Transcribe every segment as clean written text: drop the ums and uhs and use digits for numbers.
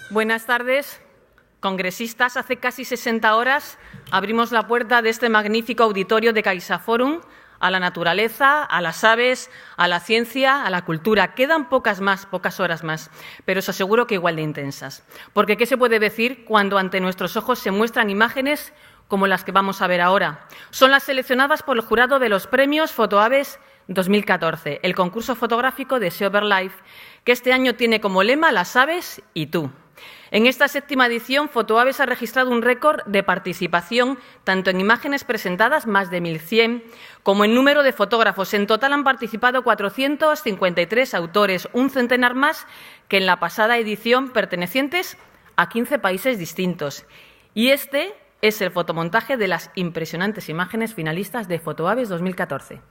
Buenas tardes, congresistas. Hace casi 60 horas abrimos la puerta de este magnífico auditorio de CaixaForum a la naturaleza, a las aves, a la ciencia, a la cultura. Quedan pocas horas más, pero os aseguro que igual de intensas. Porque ¿qué se puede decir cuando ante nuestros ojos se muestran imágenes como las que vamos a ver ahora? Son las seleccionadas por el jurado de los premios Fotoaves 2014, el concurso fotográfico de SeaBirdLife, que este año tiene como lema Las aves y tú. En esta 7ª edición, Fotoaves ha registrado un récord de participación tanto en imágenes presentadas, más de 1.100, como en número de fotógrafos. En total han participado 453 autores, un centenar más que en la pasada edición, pertenecientes a 15 países distintos. Y este es el fotomontaje de las impresionantes imágenes finalistas de Fotoaves 2014.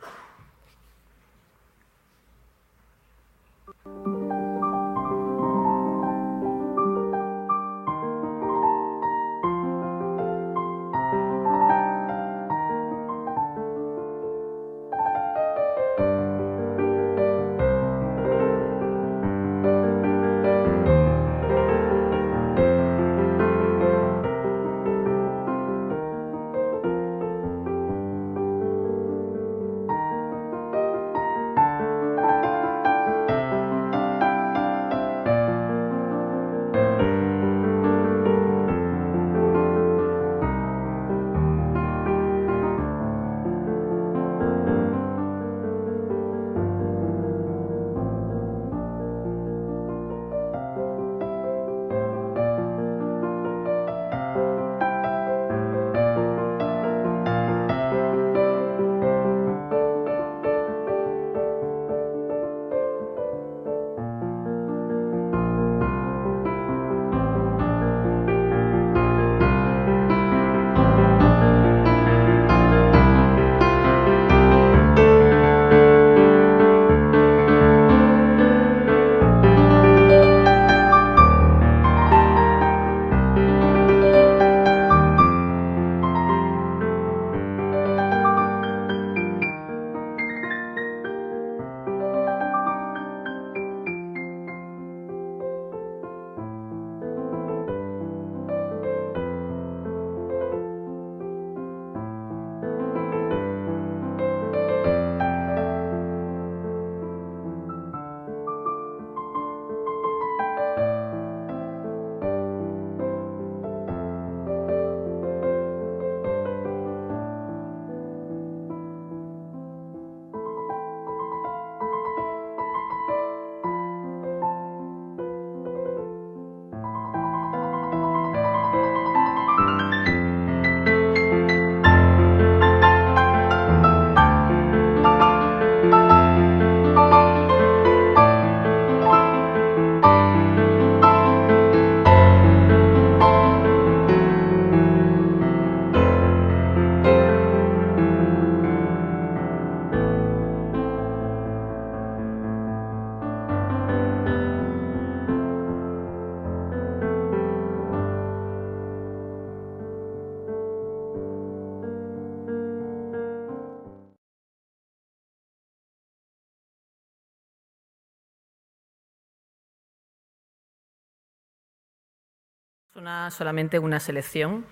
Solamente una selección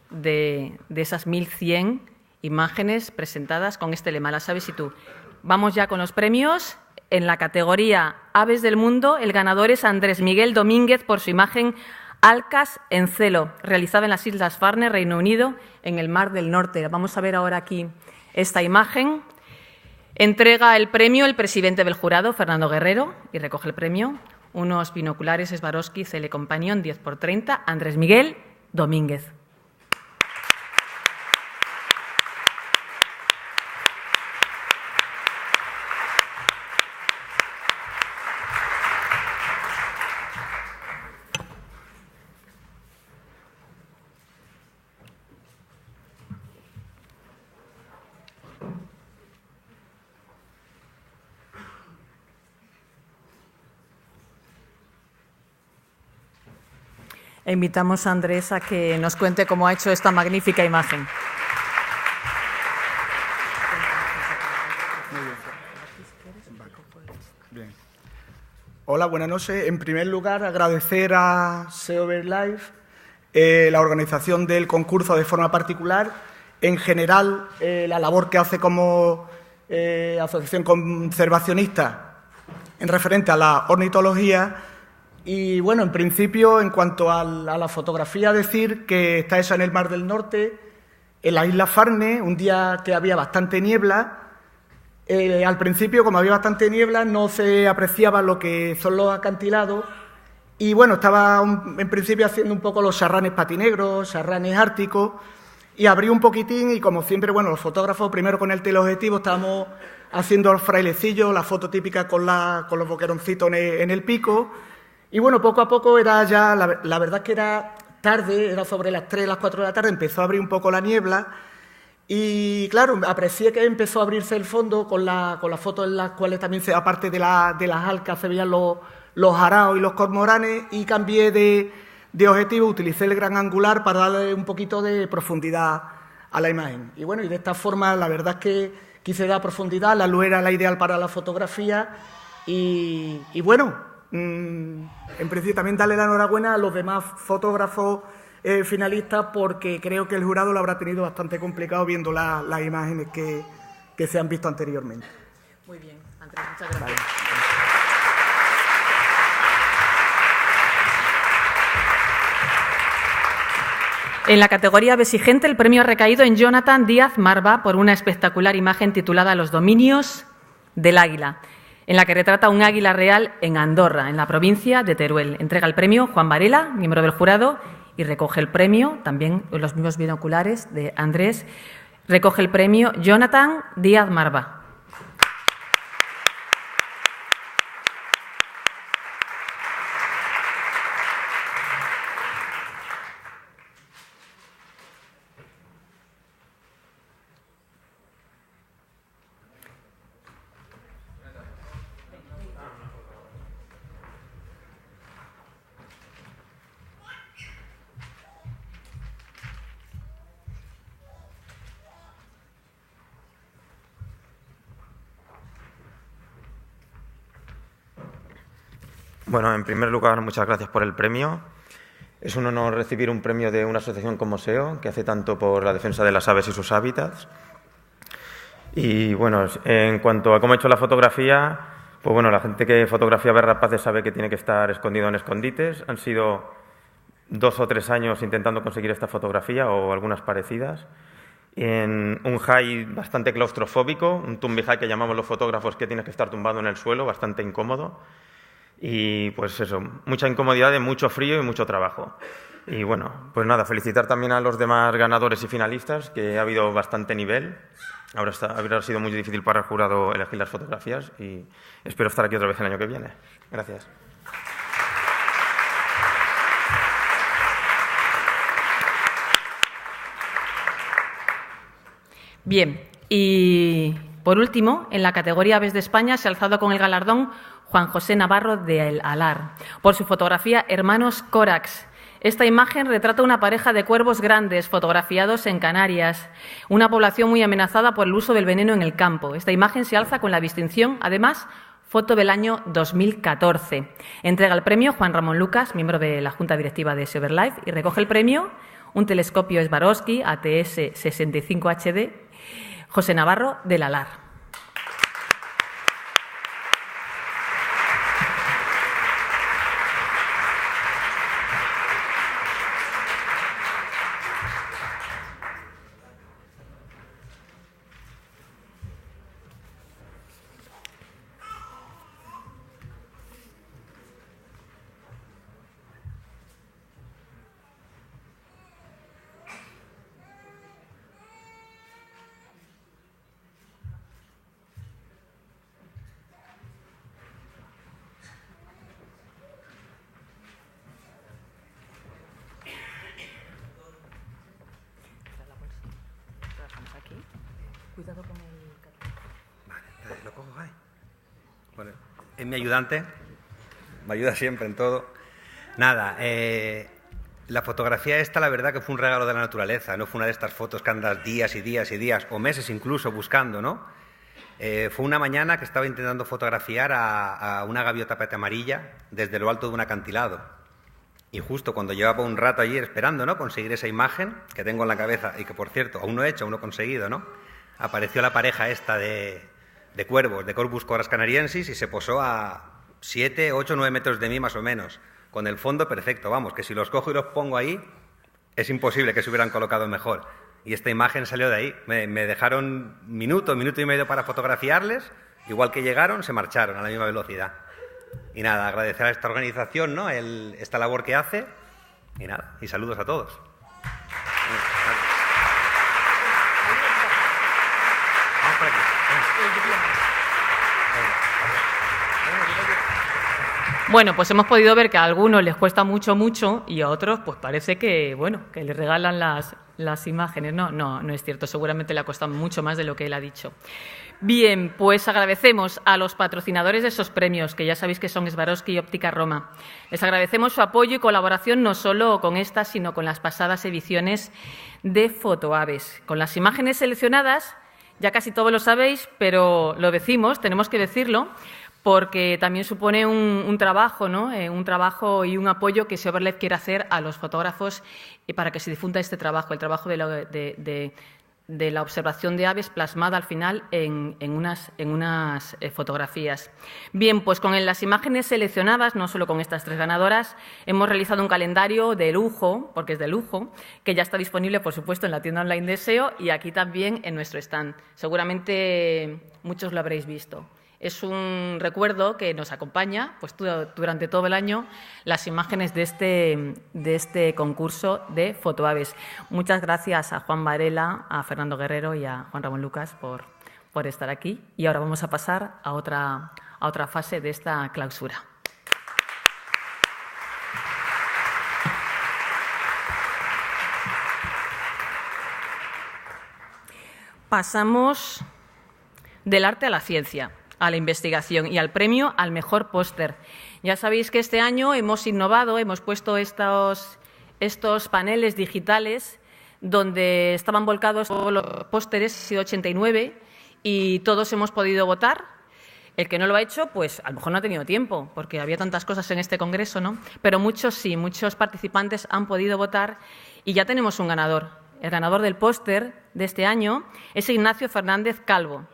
de esas 1.100 imágenes presentadas con este lema, Las aves y tú. Vamos ya con los premios. En la categoría Aves del Mundo, el ganador es Andrés Miguel Domínguez por su imagen Alcas en celo, realizada en las Islas Farne, Reino Unido, en el Mar del Norte. Vamos a ver ahora aquí esta imagen. Entrega el premio el presidente del jurado, Fernando Guerrero, y recoge el premio. Unos binoculares Swarovski CL Companion 10×30, Andrés Miguel Domínguez. Invitamos a Andrés a que nos cuente cómo ha hecho esta magnífica imagen. Bien. Hola, buenas noches. En primer lugar, agradecer a SEOverLife la organización del concurso de forma particular, en general la labor que hace como asociación conservacionista en referente a la ornitología. Y, bueno, en principio, en cuanto a la fotografía, decir que está hecha en el Mar del Norte, en la isla Farne, un día que había bastante niebla. Al principio, como había bastante niebla, no se apreciaba lo que son los acantilados y, bueno, estaba en principio haciendo un poco los charranes patinegros, charranes árticos, y abrí un poquitín y, como siempre, bueno, los fotógrafos, primero con el teleobjetivo, estábamos haciendo el frailecillo, la foto típica con los boqueroncitos en el pico. Y, bueno, poco a poco era ya, la verdad es que era tarde, era sobre las 3, las 4 de la tarde, empezó a abrir un poco la niebla. Y, claro, aprecié que empezó a abrirse el fondo con las fotos en las cuales también, aparte de las alcas, se veían los araos y los cormoranes, y cambié de objetivo, utilicé el gran angular para darle un poquito de profundidad a la imagen. Y, bueno, y de esta forma, la verdad es que quise dar profundidad, la luz era la ideal para la fotografía y bueno, en principio también darle la enhorabuena a los demás fotógrafos finalistas, porque creo que el jurado lo habrá tenido bastante complicado viendo las imágenes que se han visto anteriormente. Muy bien, Andrés, muchas gracias. Vale. En la categoría Besigente, el premio ha recaído en Jonathan Díaz Marva por una espectacular imagen titulada Los dominios del águila, en la que retrata un águila real en Andorra, en la provincia de Teruel. Entrega el premio Juan Varela, miembro del jurado, y recoge el premio, también los mismos binoculares de Andrés, recoge el premio Jonathan Díaz Marva. Bueno, en primer lugar, muchas gracias por el premio. Es un honor recibir un premio de una asociación como SEO, que hace tanto por la defensa de las aves y sus hábitats. Y, bueno, en cuanto a cómo he hecho la fotografía, pues, bueno, la gente que fotografía aves rapaces sabe que tiene que estar escondido en escondites. Han sido 2 o 3 años intentando conseguir esta fotografía o algunas parecidas. En un high bastante claustrofóbico, un tumbi high que llamamos los fotógrafos, que tienes que estar tumbado en el suelo, bastante incómodo. Y, pues eso, mucha incomodidad, mucho frío y mucho trabajo. Y, bueno, pues nada, felicitar también a los demás ganadores y finalistas, que ha habido bastante nivel. Habrá sido muy difícil para el jurado elegir las fotografías y espero estar aquí otra vez el año que viene. Gracias. Bien, y por último, en la categoría Aves de España se ha alzado con el galardón Juan José Navarro de El Alar, por su fotografía Hermanos Córax. Esta imagen retrata una pareja de cuervos grandes fotografiados en Canarias, una población muy amenazada por el uso del veneno en el campo. Esta imagen se alza con la distinción, además, foto del año 2014. Entrega el premio Juan Ramón Lucas, miembro de la Junta Directiva de SEOverLife, y recoge el premio un telescopio Swarovski ATS 65 HD José Navarro del Alar. Cuidado con el... Vale, lo cojo ahí. Bueno, es mi ayudante, me ayuda siempre en todo. Nada, la fotografía esta, la verdad que fue un regalo de la naturaleza, no fue una de estas fotos que andas días y días y días, o meses incluso buscando, ¿no? Fue una mañana que estaba intentando fotografiar a una gaviota pata amarilla desde lo alto de un acantilado. Y justo cuando llevaba un rato allí esperando, ¿no?, conseguir esa imagen que tengo en la cabeza y que, por cierto, aún no he hecho, aún no he conseguido, ¿no?, apareció la pareja esta de cuervos, de Corvus coras canariensis, y se posó a 7, 8, 9 metros de mí más o menos, con el fondo perfecto. Vamos, que si los cojo y los pongo ahí, es imposible que se hubieran colocado mejor. Y esta imagen salió de ahí. Me dejaron minuto y medio para fotografiarles, igual que llegaron, se marcharon a la misma velocidad. Y nada, agradecer a esta organización, ¿no?, esta labor que hace, y nada, y saludos a todos. Vamos por aquí. Bueno, pues hemos podido ver que a algunos les cuesta mucho y a otros pues parece que, bueno, que les regalan las imágenes. No es cierto. Seguramente le ha costado mucho más de lo que él ha dicho. Bien, pues agradecemos a los patrocinadores de esos premios, que ya sabéis que son Swarovski y Óptica Roma. Les agradecemos su apoyo y colaboración no solo con estas, sino con las pasadas ediciones de Fotoaves. Con las imágenes seleccionadas, ya casi todos lo sabéis, pero lo decimos, tenemos que decirlo, porque también supone un trabajo, ¿no?, un trabajo y un apoyo que Seoverlife quiere hacer a los fotógrafos para que se difunda este trabajo, el trabajo de la observación de aves plasmada al final en unas fotografías. Bien, pues con las imágenes seleccionadas, no solo con estas 3 ganadoras, hemos realizado un calendario de lujo, porque es de lujo, que ya está disponible, por supuesto, en la tienda online de SEO y aquí también en nuestro stand. Seguramente muchos lo habréis visto. Es un recuerdo que nos acompaña pues, durante todo el año, las imágenes de este concurso de Fotoaves. Muchas gracias a Juan Varela, a Fernando Guerrero y a Juan Ramón Lucas por estar aquí. Y ahora vamos a pasar a otra fase de esta clausura. Pasamos del arte a la ciencia, a la investigación y al premio al mejor póster. Ya sabéis que este año hemos innovado, hemos puesto estos paneles digitales donde estaban volcados todos los pósteres, ha sido 89, y todos hemos podido votar. El que no lo ha hecho, pues a lo mejor no ha tenido tiempo, porque había tantas cosas en este congreso, ¿no? Pero muchos sí, muchos participantes han podido votar y ya tenemos un ganador. El ganador del póster de este año es Ignacio Fernández Calvo,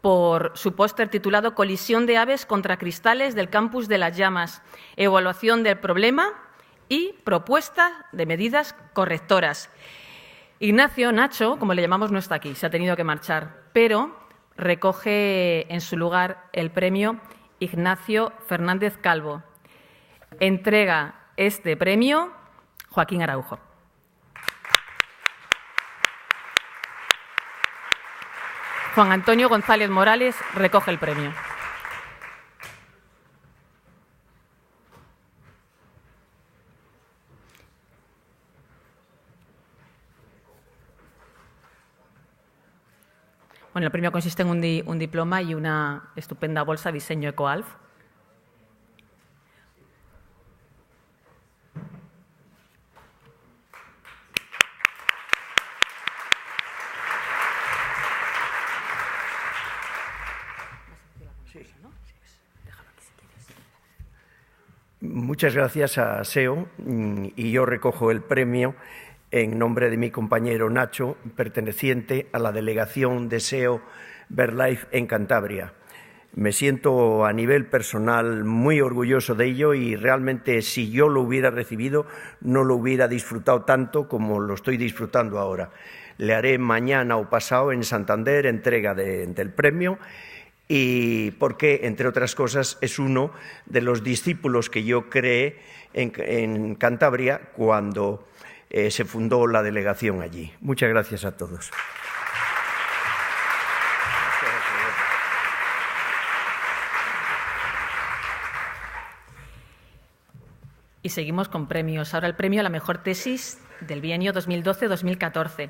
por su póster titulado Colisión de aves contra cristales del campus de Las Llamas, evaluación del problema y propuesta de medidas correctoras. Ignacio, Nacho, como le llamamos, no está aquí, se ha tenido que marchar, pero recoge en su lugar el premio Ignacio Fernández Calvo. Entrega este premio Joaquín Araujo. Juan Antonio González Morales recoge el premio. Bueno, el premio consiste en un diploma y una estupenda bolsa diseño EcoAlf. Muchas gracias a SEO y yo recojo el premio en nombre de mi compañero Nacho, perteneciente a la delegación de SEO Verlife en Cantabria. Me siento a nivel personal muy orgulloso de ello y realmente si yo lo hubiera recibido no lo hubiera disfrutado tanto como lo estoy disfrutando ahora. Le haré mañana o pasado en Santander entrega del premio, y porque, entre otras cosas, es uno de los discípulos que yo creé en Cantabria cuando se fundó la delegación allí. Muchas gracias a todos. Y seguimos con premios. Ahora el premio a la mejor tesis del bienio 2012-2014.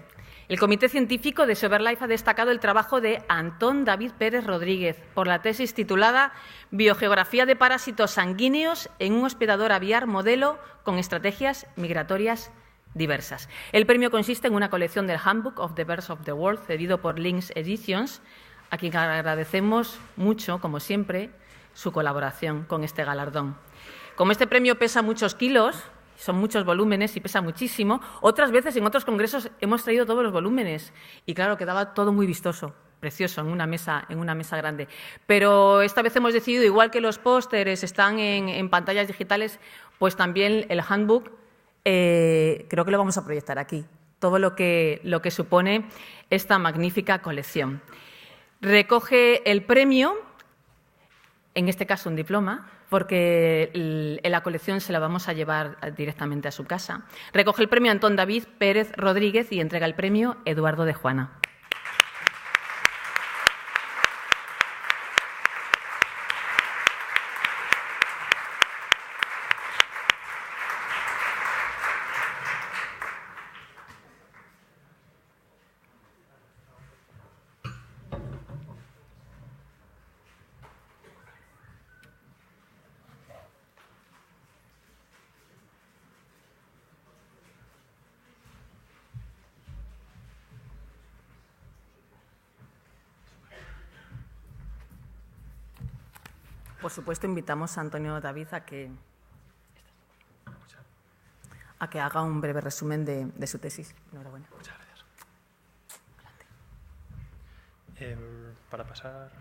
El Comité Científico de Seoverlife ha destacado el trabajo de Antón David Pérez Rodríguez por la tesis titulada Biogeografía de parásitos sanguíneos en un hospedador aviar modelo con estrategias migratorias diversas. El premio consiste en una colección del Handbook of the Birds of the World, cedido por Lynx Editions a quien agradecemos mucho, como siempre, su colaboración con este galardón. Como este premio pesa muchos kilos, son muchos volúmenes y pesa muchísimo, otras veces en otros congresos hemos traído todos los volúmenes y, claro, quedaba todo muy vistoso, precioso, en una mesa grande. Pero esta vez hemos decidido, igual que los pósteres están en pantallas digitales, pues también el handbook creo que lo vamos a proyectar aquí, todo lo que supone esta magnífica colección. Recoge el premio, en este caso un diploma, porque en la colección se la vamos a llevar directamente a su casa. Recoge el premio Antón David Pérez Rodríguez y entrega el premio Eduardo de Juana. Por supuesto, invitamos a Antonio David a que haga un breve resumen de su tesis. Enhorabuena. Muchas gracias. Para pasar...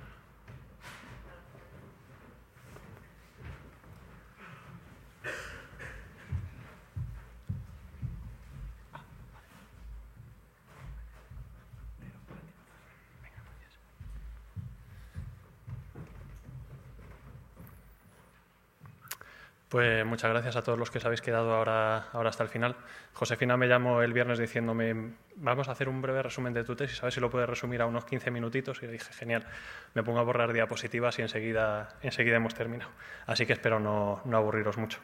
Pues muchas gracias a todos los que os habéis quedado ahora hasta el final. Josefina me llamó el viernes diciéndome, vamos a hacer un breve resumen de tu tesis, a ver si lo puedes resumir a unos 15 minutitos. Y le dije, genial, me pongo a borrar diapositivas y enseguida hemos terminado. Así que espero no aburriros mucho.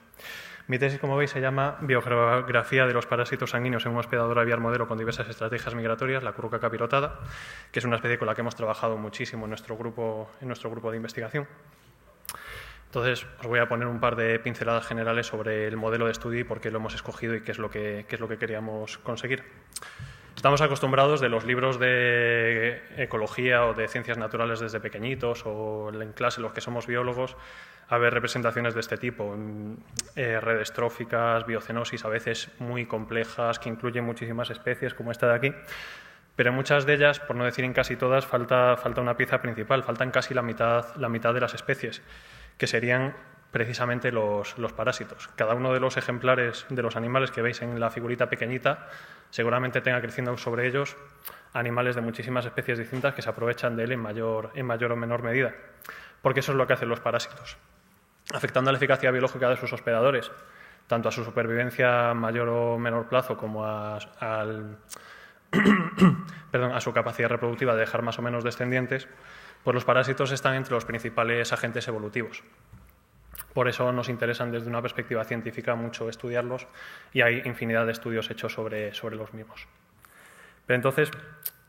Mi tesis, como veis, se llama Biografía de los parásitos sanguíneos en un hospedador aviar modelo con diversas estrategias migratorias, la curruca capirotada, que es una especie con la que hemos trabajado muchísimo en nuestro grupo de investigación. Entonces, os voy a poner un par de pinceladas generales sobre el modelo de estudio y por qué lo hemos escogido y qué es lo que queríamos conseguir. Estamos acostumbrados de los libros de ecología o de ciencias naturales desde pequeñitos o en clase los que somos biólogos a ver representaciones de este tipo, redes tróficas, biocenosis, a veces muy complejas, que incluyen muchísimas especies como esta de aquí. Pero en muchas de ellas, por no decir en casi todas, falta una pieza principal, faltan casi la mitad de las especies, que serían precisamente los parásitos. Cada uno de los ejemplares de los animales que veis en la figurita pequeñita seguramente tenga creciendo sobre ellos animales de muchísimas especies distintas que se aprovechan de él en mayor o menor medida, porque eso es lo que hacen los parásitos, afectando a la eficacia biológica de sus hospedadores, tanto a su supervivencia a mayor o menor plazo como a su capacidad reproductiva de dejar más o menos descendientes. Pues los parásitos están entre los principales agentes evolutivos. Por eso nos interesan desde una perspectiva científica mucho estudiarlos y hay infinidad de estudios hechos sobre los mismos. Pero entonces,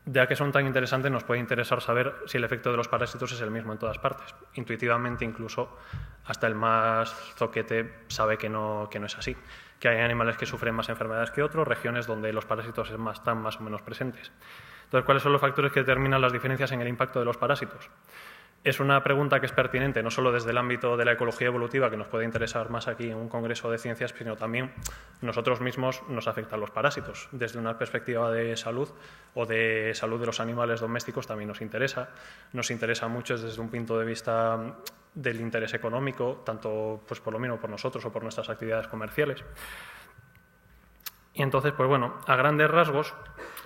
ya que son tan interesantes, nos puede interesar saber si el efecto de los parásitos es el mismo en todas partes. Intuitivamente, incluso, hasta el más zoquete sabe que no es así, que hay animales que sufren más enfermedades que otros, regiones donde los parásitos están más o menos presentes. Entonces, ¿cuáles son los factores que determinan las diferencias en el impacto de los parásitos? Es una pregunta que es pertinente no solo desde el ámbito de la ecología evolutiva, que nos puede interesar más aquí en un congreso de ciencias, sino también nosotros mismos nos afectan los parásitos. Desde una perspectiva de salud o de salud de los animales domésticos también nos interesa. Nos interesa mucho desde un punto de vista del interés económico, tanto pues, por lo mismo por nosotros o por nuestras actividades comerciales. Y entonces, pues bueno, a grandes rasgos,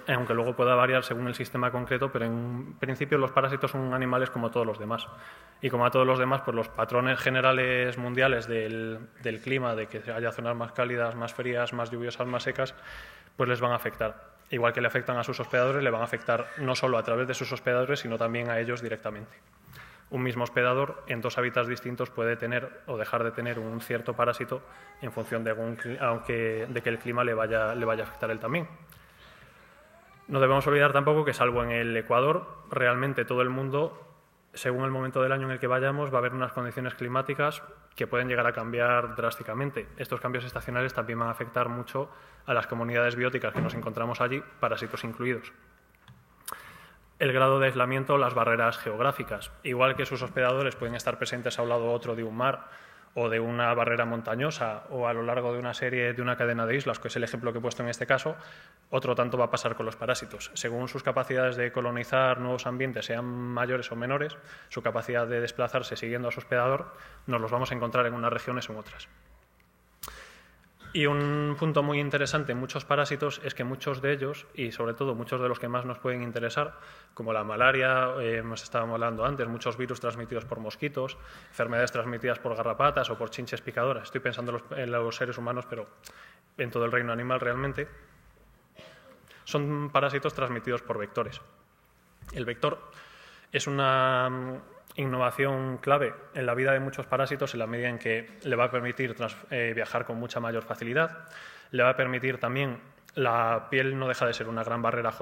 aunque luego pueda variar según el sistema concreto, pero en principio los parásitos son animales como todos los demás. Y como a todos los demás, pues los patrones generales mundiales del clima, de que haya zonas más cálidas, más frías, más lluviosas, más secas, pues les van a afectar. Igual que le afectan a sus hospedadores, le van a afectar no solo a través de sus hospedadores, sino también a ellos directamente. Un mismo hospedador en dos hábitats distintos puede tener o dejar de tener un cierto parásito en función de que el clima le vaya a afectar a él también. No debemos olvidar tampoco que, salvo en el Ecuador, realmente todo el mundo, según el momento del año en el que vayamos, va a haber unas condiciones climáticas que pueden llegar a cambiar drásticamente. Estos cambios estacionales también van a afectar mucho a las comunidades bióticas que nos encontramos allí, parásitos incluidos. el grado de aislamiento, las barreras geográficas. Igual que sus hospedadores pueden estar presentes a un lado u otro de un mar o de una barrera montañosa o a lo largo de una cadena de islas, que es el ejemplo que he puesto en este caso, otro tanto va a pasar con los parásitos. Según sus capacidades de colonizar nuevos ambientes, sean mayores o menores, su capacidad de desplazarse siguiendo a su hospedador, nos los vamos a encontrar en unas regiones o en otras. Y un punto muy interesante en muchos parásitos es que muchos de ellos, y sobre todo muchos de los que más nos pueden interesar, como la malaria, hemos estado hablando antes, muchos virus transmitidos por mosquitos, enfermedades transmitidas por garrapatas o por chinches picadoras. Estoy pensando en los seres humanos, pero en todo el reino animal realmente. Son parásitos transmitidos por vectores. El vector es una innovación clave en la vida de muchos parásitos en la medida en que le va a permitir viajar con mucha mayor facilidad, le va a permitir también, la piel no deja de ser una gran barrera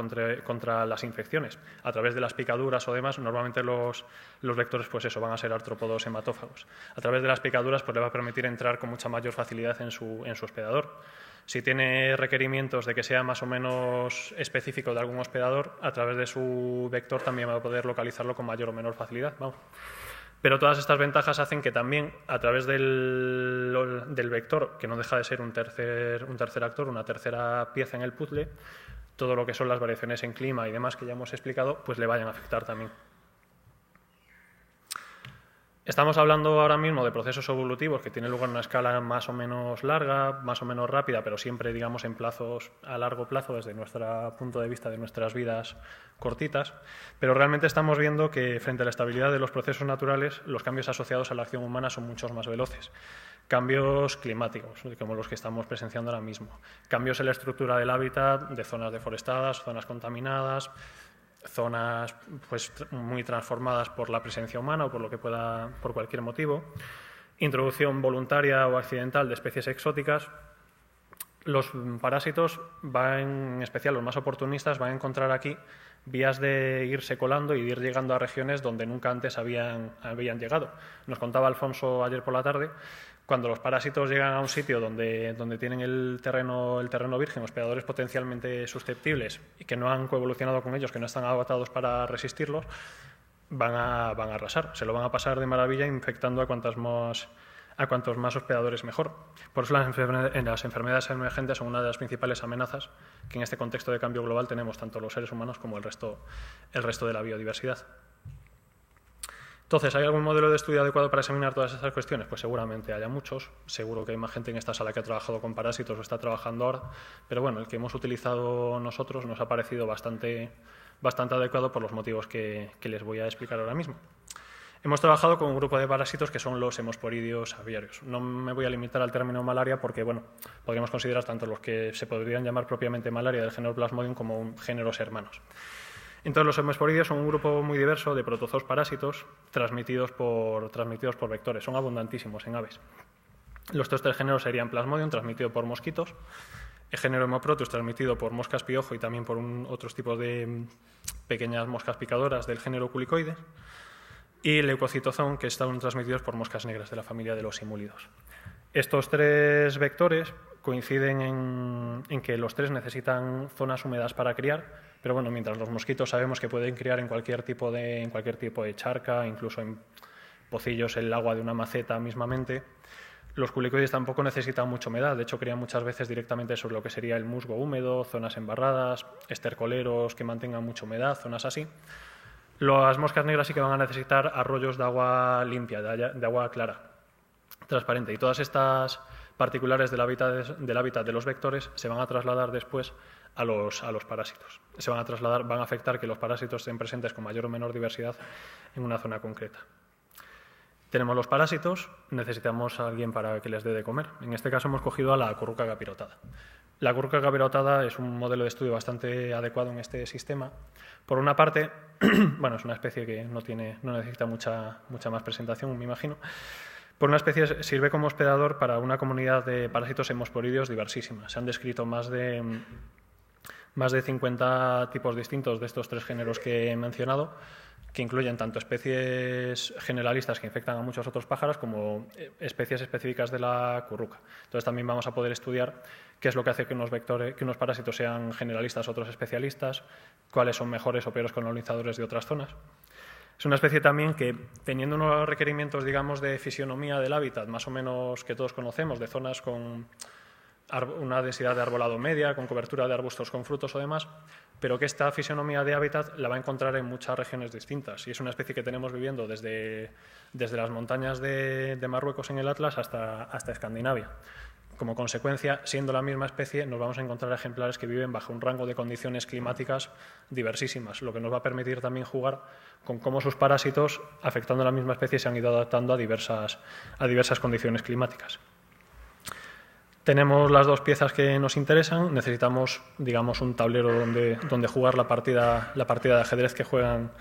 contra las infecciones. A través de las picaduras o demás, normalmente los vectores pues eso, van a ser artrópodos hematófagos. A través de las picaduras pues le va a permitir entrar con mucha mayor facilidad en su hospedador. Si tiene requerimientos de que sea más o menos específico de algún hospedador, a través de su vector también va a poder localizarlo con mayor o menor facilidad. Vamos. Pero todas estas ventajas hacen que también, a través del vector, que no deja de ser un tercer actor, una tercera pieza en el puzzle, todo lo que son las variaciones en clima y demás que ya hemos explicado, pues le vayan a afectar también. Estamos hablando ahora mismo de procesos evolutivos que tienen lugar en una escala más o menos larga, más o menos rápida, pero siempre, digamos, en plazos a largo plazo desde nuestro punto de vista de nuestras vidas cortitas. Pero realmente estamos viendo que frente a la estabilidad de los procesos naturales, los cambios asociados a la acción humana son muchos más veloces. Cambios climáticos, como los que estamos presenciando ahora mismo. Cambios en la estructura del hábitat, de zonas deforestadas, zonas contaminadas, zonas pues, muy transformadas por la presencia humana o por cualquier motivo, introducción voluntaria o accidental de especies exóticas. Los parásitos, en especial los más oportunistas, van a encontrar aquí vías de irse colando y de ir llegando a regiones donde nunca antes habían llegado. Nos contaba Alfonso ayer por la tarde, cuando los parásitos llegan a un sitio donde tienen el terreno virgen, hospedadores potencialmente susceptibles y que no han coevolucionado con ellos, que no están adaptados para resistirlos, van a arrasar. Se lo van a pasar de maravilla infectando a cuantos más hospedadores mejor. Por eso las enfermedades emergentes son una de las principales amenazas que en este contexto de cambio global tenemos tanto los seres humanos como el resto de la biodiversidad. Entonces, ¿hay algún modelo de estudio adecuado para examinar todas estas cuestiones? Pues seguramente haya muchos. Seguro que hay más gente en esta sala que ha trabajado con parásitos o está trabajando ahora. Pero bueno, el que hemos utilizado nosotros nos ha parecido bastante adecuado por los motivos que les voy a explicar ahora mismo. Hemos trabajado con un grupo de parásitos que son los hemosporidios aviarios. No me voy a limitar al término malaria porque, bueno, podríamos considerar tanto los que se podrían llamar propiamente malaria del género Plasmodium como géneros hermanos. Entonces, los hemosporidios son un grupo muy diverso de protozoos parásitos transmitidos por vectores. Son abundantísimos en aves. Los tres géneros serían Plasmodium, transmitido por mosquitos, el género Hemoproteus, transmitido por moscas piojo y también por otros tipos de pequeñas moscas picadoras del género Culicoides, y el Leucocitozoon, que están transmitidos por moscas negras de la familia de los simúlidos. Estos tres vectores coinciden en que los tres necesitan zonas húmedas para criar, pero bueno, mientras los mosquitos sabemos que pueden criar en cualquier tipo de charca, incluso en pocillos en el agua de una maceta mismamente, los culicoides tampoco necesitan mucha humedad. De hecho, crían muchas veces directamente sobre lo que sería el musgo húmedo, zonas embarradas, estercoleros que mantengan mucha humedad, zonas así. Las moscas negras sí que van a necesitar arroyos de agua limpia, de agua clara, transparente. Y todas estas particulares del hábitat de los vectores se van a trasladar después a los parásitos. Van a afectar que los parásitos estén presentes con mayor o menor diversidad en una zona concreta. Tenemos los parásitos, necesitamos a alguien para que les dé de comer. En este caso hemos cogido a la curruca capirotada. La curruca capirotada es un modelo de estudio bastante adecuado en este sistema. Por una parte, bueno, es una especie que no necesita mucha más presentación, me imagino. Por una especie sirve como hospedador para una comunidad de parásitos hemosporidios diversísimas. Se han descrito más de más de 50 tipos distintos de estos 3 géneros que he mencionado, que incluyen tanto especies generalistas que infectan a muchos otros pájaros como especies específicas de la curruca. Entonces también vamos a poder estudiar qué es lo que hace que unos parásitos sean generalistas o otros especialistas, cuáles son mejores o peores colonizadores de otras zonas. Es una especie también que, teniendo unos requerimientos, digamos, de fisionomía del hábitat, más o menos que todos conocemos, de zonas con una densidad de arbolado media, con cobertura de arbustos con frutos o demás, pero que esta fisionomía de hábitat la va a encontrar en muchas regiones distintas. Y es una especie que tenemos viviendo desde las montañas de Marruecos en el Atlas hasta Escandinavia. Como consecuencia, siendo la misma especie, nos vamos a encontrar ejemplares que viven bajo un rango de condiciones climáticas diversísimas, lo que nos va a permitir también jugar con cómo sus parásitos, afectando a la misma especie, se han ido adaptando a diversas condiciones climáticas. Tenemos las 2 piezas que nos interesan. Necesitamos, digamos, un tablero donde jugar la partida de ajedrez que juegan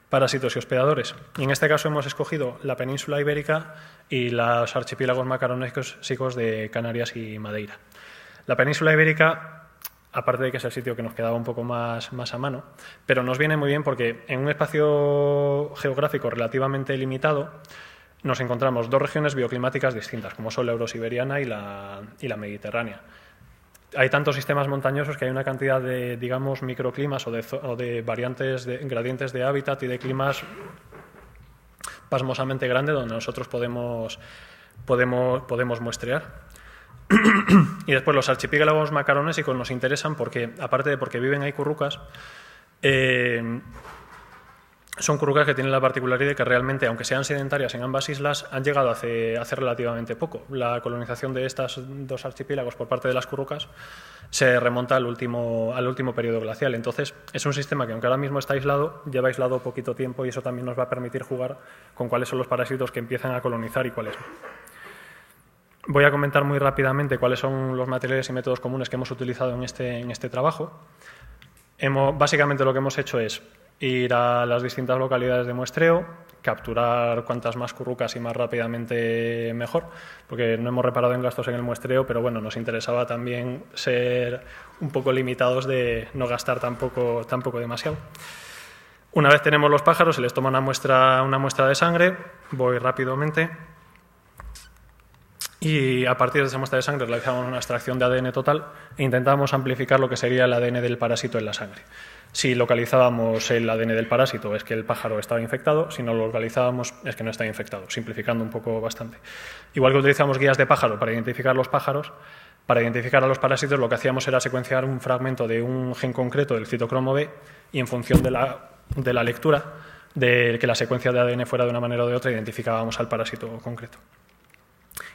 parásitos y hospedadores. Y en este caso hemos escogido la península ibérica y los archipiélagos macaronésicos de Canarias y Madeira. La península ibérica, aparte de que es el sitio que nos quedaba un poco más a mano, pero nos viene muy bien porque en un espacio geográfico relativamente limitado nos encontramos 2 regiones bioclimáticas distintas, como son la eurosiberiana y la mediterránea. Hay tantos sistemas montañosos que hay una cantidad de, digamos, microclimas o de variantes, de gradientes de hábitat y de climas pasmosamente grandes donde nosotros podemos muestrear. Y después los archipiélagos macaronésicos nos interesan porque, aparte de porque viven ahí currucas, son currucas que tienen la particularidad de que realmente, aunque sean sedentarias en ambas islas, han llegado hace relativamente poco. La colonización de estos 2 archipiélagos por parte de las currucas se remonta al último periodo glacial. Entonces, es un sistema que, aunque ahora mismo está aislado, lleva aislado poquito tiempo y eso también nos va a permitir jugar con cuáles son los parásitos que empiezan a colonizar y cuáles no. Voy a comentar muy rápidamente cuáles son los materiales y métodos comunes que hemos utilizado en este trabajo. Básicamente lo que hemos hecho es ir a las distintas localidades de muestreo, capturar cuantas más currucas y más rápidamente mejor, porque no hemos reparado en gastos en el muestreo, pero bueno, nos interesaba también ser un poco limitados de no gastar tampoco demasiado. Una vez tenemos los pájaros, se les toma una muestra de sangre, voy rápidamente, y a partir de esa muestra de sangre realizamos una extracción de ADN total e intentamos amplificar lo que sería el ADN del parásito en la sangre. Si localizábamos el ADN del parásito es que el pájaro estaba infectado, si no lo localizábamos es que no estaba infectado, simplificando un poco bastante. Igual que utilizamos guías de pájaro para identificar los pájaros, para identificar a los parásitos lo que hacíamos era secuenciar un fragmento de un gen concreto del citocromo B y en función de la lectura de que la secuencia de ADN fuera de una manera o de otra identificábamos al parásito concreto.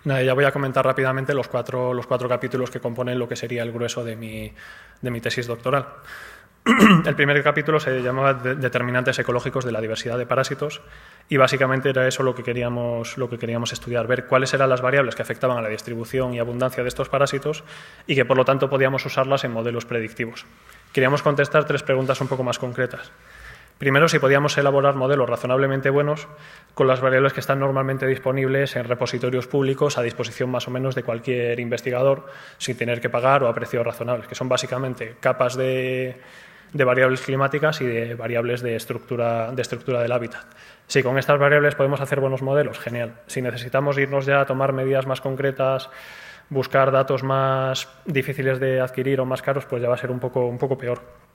Nada, ya voy a comentar rápidamente los cuatro capítulos que componen lo que sería el grueso de mi tesis doctoral. El primer capítulo se llamaba Determinantes ecológicos de la diversidad de parásitos y básicamente era eso lo que queríamos estudiar, ver cuáles eran las variables que afectaban a la distribución y abundancia de estos parásitos y que por lo tanto podíamos usarlas en modelos predictivos. Queríamos contestar 3 preguntas un poco más concretas. Primero, si podíamos elaborar modelos razonablemente buenos con las variables que están normalmente disponibles en repositorios públicos a disposición más o menos de cualquier investigador sin tener que pagar o a precios razonables, que son básicamente capas de variables climáticas y de variables de estructura del hábitat. Si con estas variables podemos hacer buenos modelos, genial. Si necesitamos irnos ya a tomar medidas más concretas, buscar datos más difíciles de adquirir o más caros, pues ya va a ser un poco peor.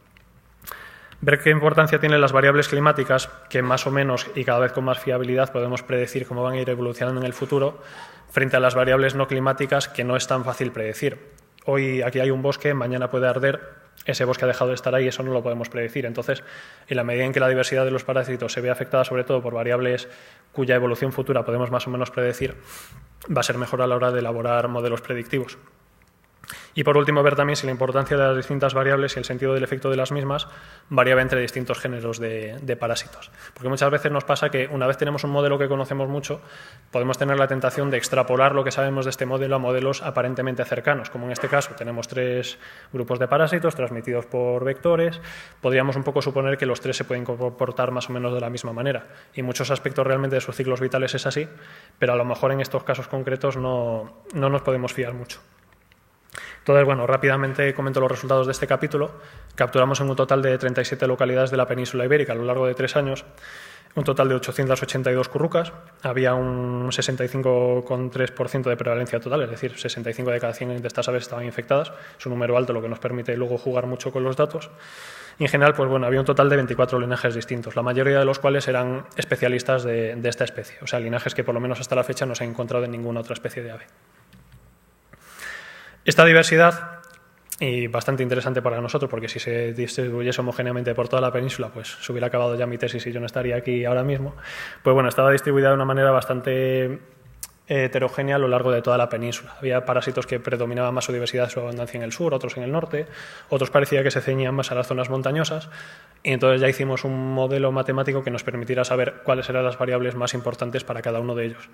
Ver qué importancia tienen las variables climáticas, que más o menos y cada vez con más fiabilidad podemos predecir cómo van a ir evolucionando en el futuro, frente a las variables no climáticas, que no es tan fácil predecir. Hoy aquí hay un bosque, mañana puede arder, ese bosque ha dejado de estar ahí, eso no lo podemos predecir. Entonces, en la medida en que la diversidad de los parásitos se ve afectada sobre todo por variables cuya evolución futura podemos más o menos predecir, va a ser mejor a la hora de elaborar modelos predictivos. Y por último, ver también si la importancia de las distintas variables y el sentido del efecto de las mismas variaba entre distintos géneros de parásitos. Porque muchas veces nos pasa que una vez tenemos un modelo que conocemos mucho, podemos tener la tentación de extrapolar lo que sabemos de este modelo a modelos aparentemente cercanos, como en este caso tenemos 3 grupos de parásitos transmitidos por vectores, podríamos un poco suponer que los 3 se pueden comportar más o menos de la misma manera. Y en muchos aspectos realmente de sus ciclos vitales es así, pero a lo mejor en estos casos concretos no nos podemos fiar mucho. Entonces, bueno, rápidamente comento los resultados de este capítulo. Capturamos en un total de 37 localidades de la península ibérica a lo largo de 3 años, un total de 882 currucas. Había un 65,3% de prevalencia total, es decir, 65 de cada 100 de estas aves estaban infectadas. Es un número alto, lo que nos permite luego jugar mucho con los datos. Y en general, pues bueno, había un total de 24 linajes distintos, la mayoría de los cuales eran especialistas de esta especie, o sea, linajes que por lo menos hasta la fecha no se han encontrado en ninguna otra especie de ave. Esta diversidad, y bastante interesante para nosotros, porque si se distribuyese homogéneamente por toda la península, pues se hubiera acabado ya mi tesis y yo no estaría aquí ahora mismo, pues bueno, estaba distribuida de una manera bastante heterogénea a lo largo de toda la península. Había parásitos que predominaban más su diversidad, su abundancia en el sur, otros en el norte, otros parecía que se ceñían más a las zonas montañosas, y entonces ya hicimos un modelo matemático que nos permitiera saber cuáles eran las variables más importantes para cada uno de ellos.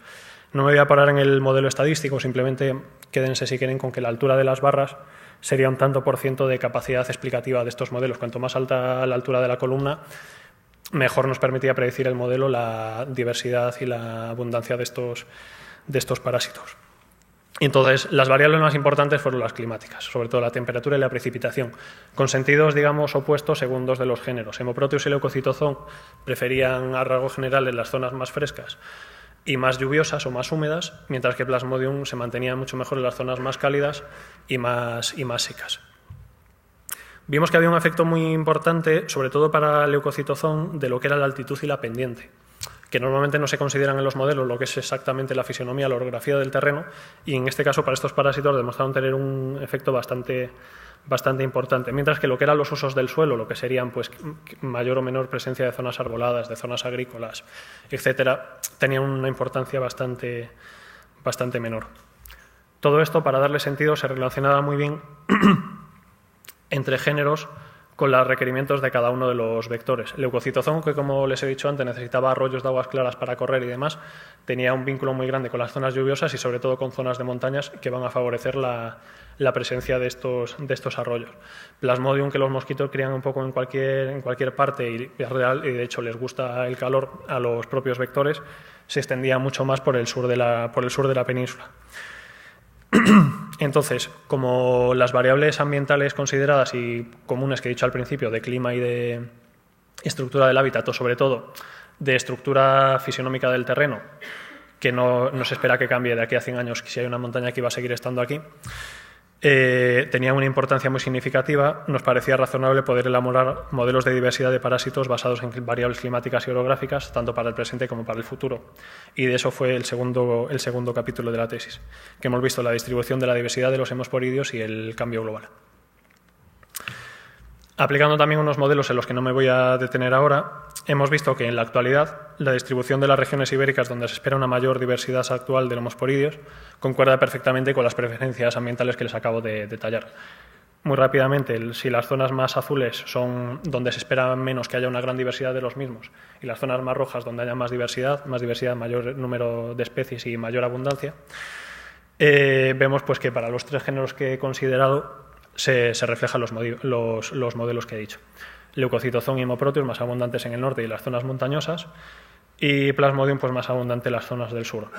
No me voy a parar en el modelo estadístico, simplemente quédense si quieren con que la altura de las barras sería un tanto por ciento de capacidad explicativa de estos modelos. Cuanto más alta la altura de la columna, mejor nos permitía predecir el modelo la diversidad y la abundancia de estos parásitos. Y entonces, las variables más importantes fueron las climáticas, sobre todo la temperatura y la precipitación, con sentidos, digamos, opuestos según dos de los géneros. Hemoproteus y Leucocitozón preferían, a rasgos generales, las zonas más frescas y más lluviosas o más húmedas, mientras que Plasmodium se mantenía mucho mejor en las zonas más cálidas y más secas. Vimos que había un efecto muy importante, sobre todo para Leucocitozón, de lo que era la altitud y la pendiente, que normalmente no se consideran en los modelos lo que es exactamente la fisonomía, la orografía del terreno, y en este caso para estos parásitos demostraron tener un efecto bastante importante, mientras que lo que eran los usos del suelo, lo que serían pues mayor o menor presencia de zonas arboladas, de zonas agrícolas, etcétera, tenían una importancia bastante menor. Todo esto, para darle sentido, se relacionaba muy bien entre géneros con los requerimientos de cada uno de los vectores. Leucocitozón, que como les he dicho antes, necesitaba arroyos de aguas claras para correr y demás, tenía un vínculo muy grande con las zonas lluviosas y sobre todo con zonas de montañas que van a favorecer la presencia de estos arroyos. Plasmodium, que los mosquitos crían un poco en cualquier parte y es real, y de hecho les gusta el calor a los propios vectores, se extendía mucho más por el sur de la península. Entonces, como las variables ambientales consideradas y comunes que he dicho al principio, de clima y de estructura del hábitat, o sobre todo de estructura fisionómica del terreno, que no se espera que cambie de aquí a 100 años, si hay una montaña que iba a seguir estando aquí, tenía una importancia muy significativa, nos parecía razonable poder elaborar modelos de diversidad de parásitos basados en variables climáticas y orográficas, tanto para el presente como para el futuro. Y de eso fue el segundo capítulo de la tesis, que hemos visto la distribución de la diversidad de los hemosporidios y el cambio global. Aplicando también unos modelos en los que no me voy a detener ahora, hemos visto que en la actualidad la distribución de las regiones ibéricas donde se espera una mayor diversidad actual de hemosporidios concuerda perfectamente con las preferencias ambientales que les acabo de detallar. Muy rápidamente, si las zonas más azules son donde se espera menos que haya una gran diversidad de los mismos y las zonas más rojas donde haya más diversidad, mayor número de especies y mayor abundancia, vemos pues que para los 3 géneros que he considerado se reflejan los modelos que he dicho. Leucocitozón y Hemoproteus más abundantes en el norte y las zonas montañosas, y Plasmodium pues más abundante en las zonas del sur.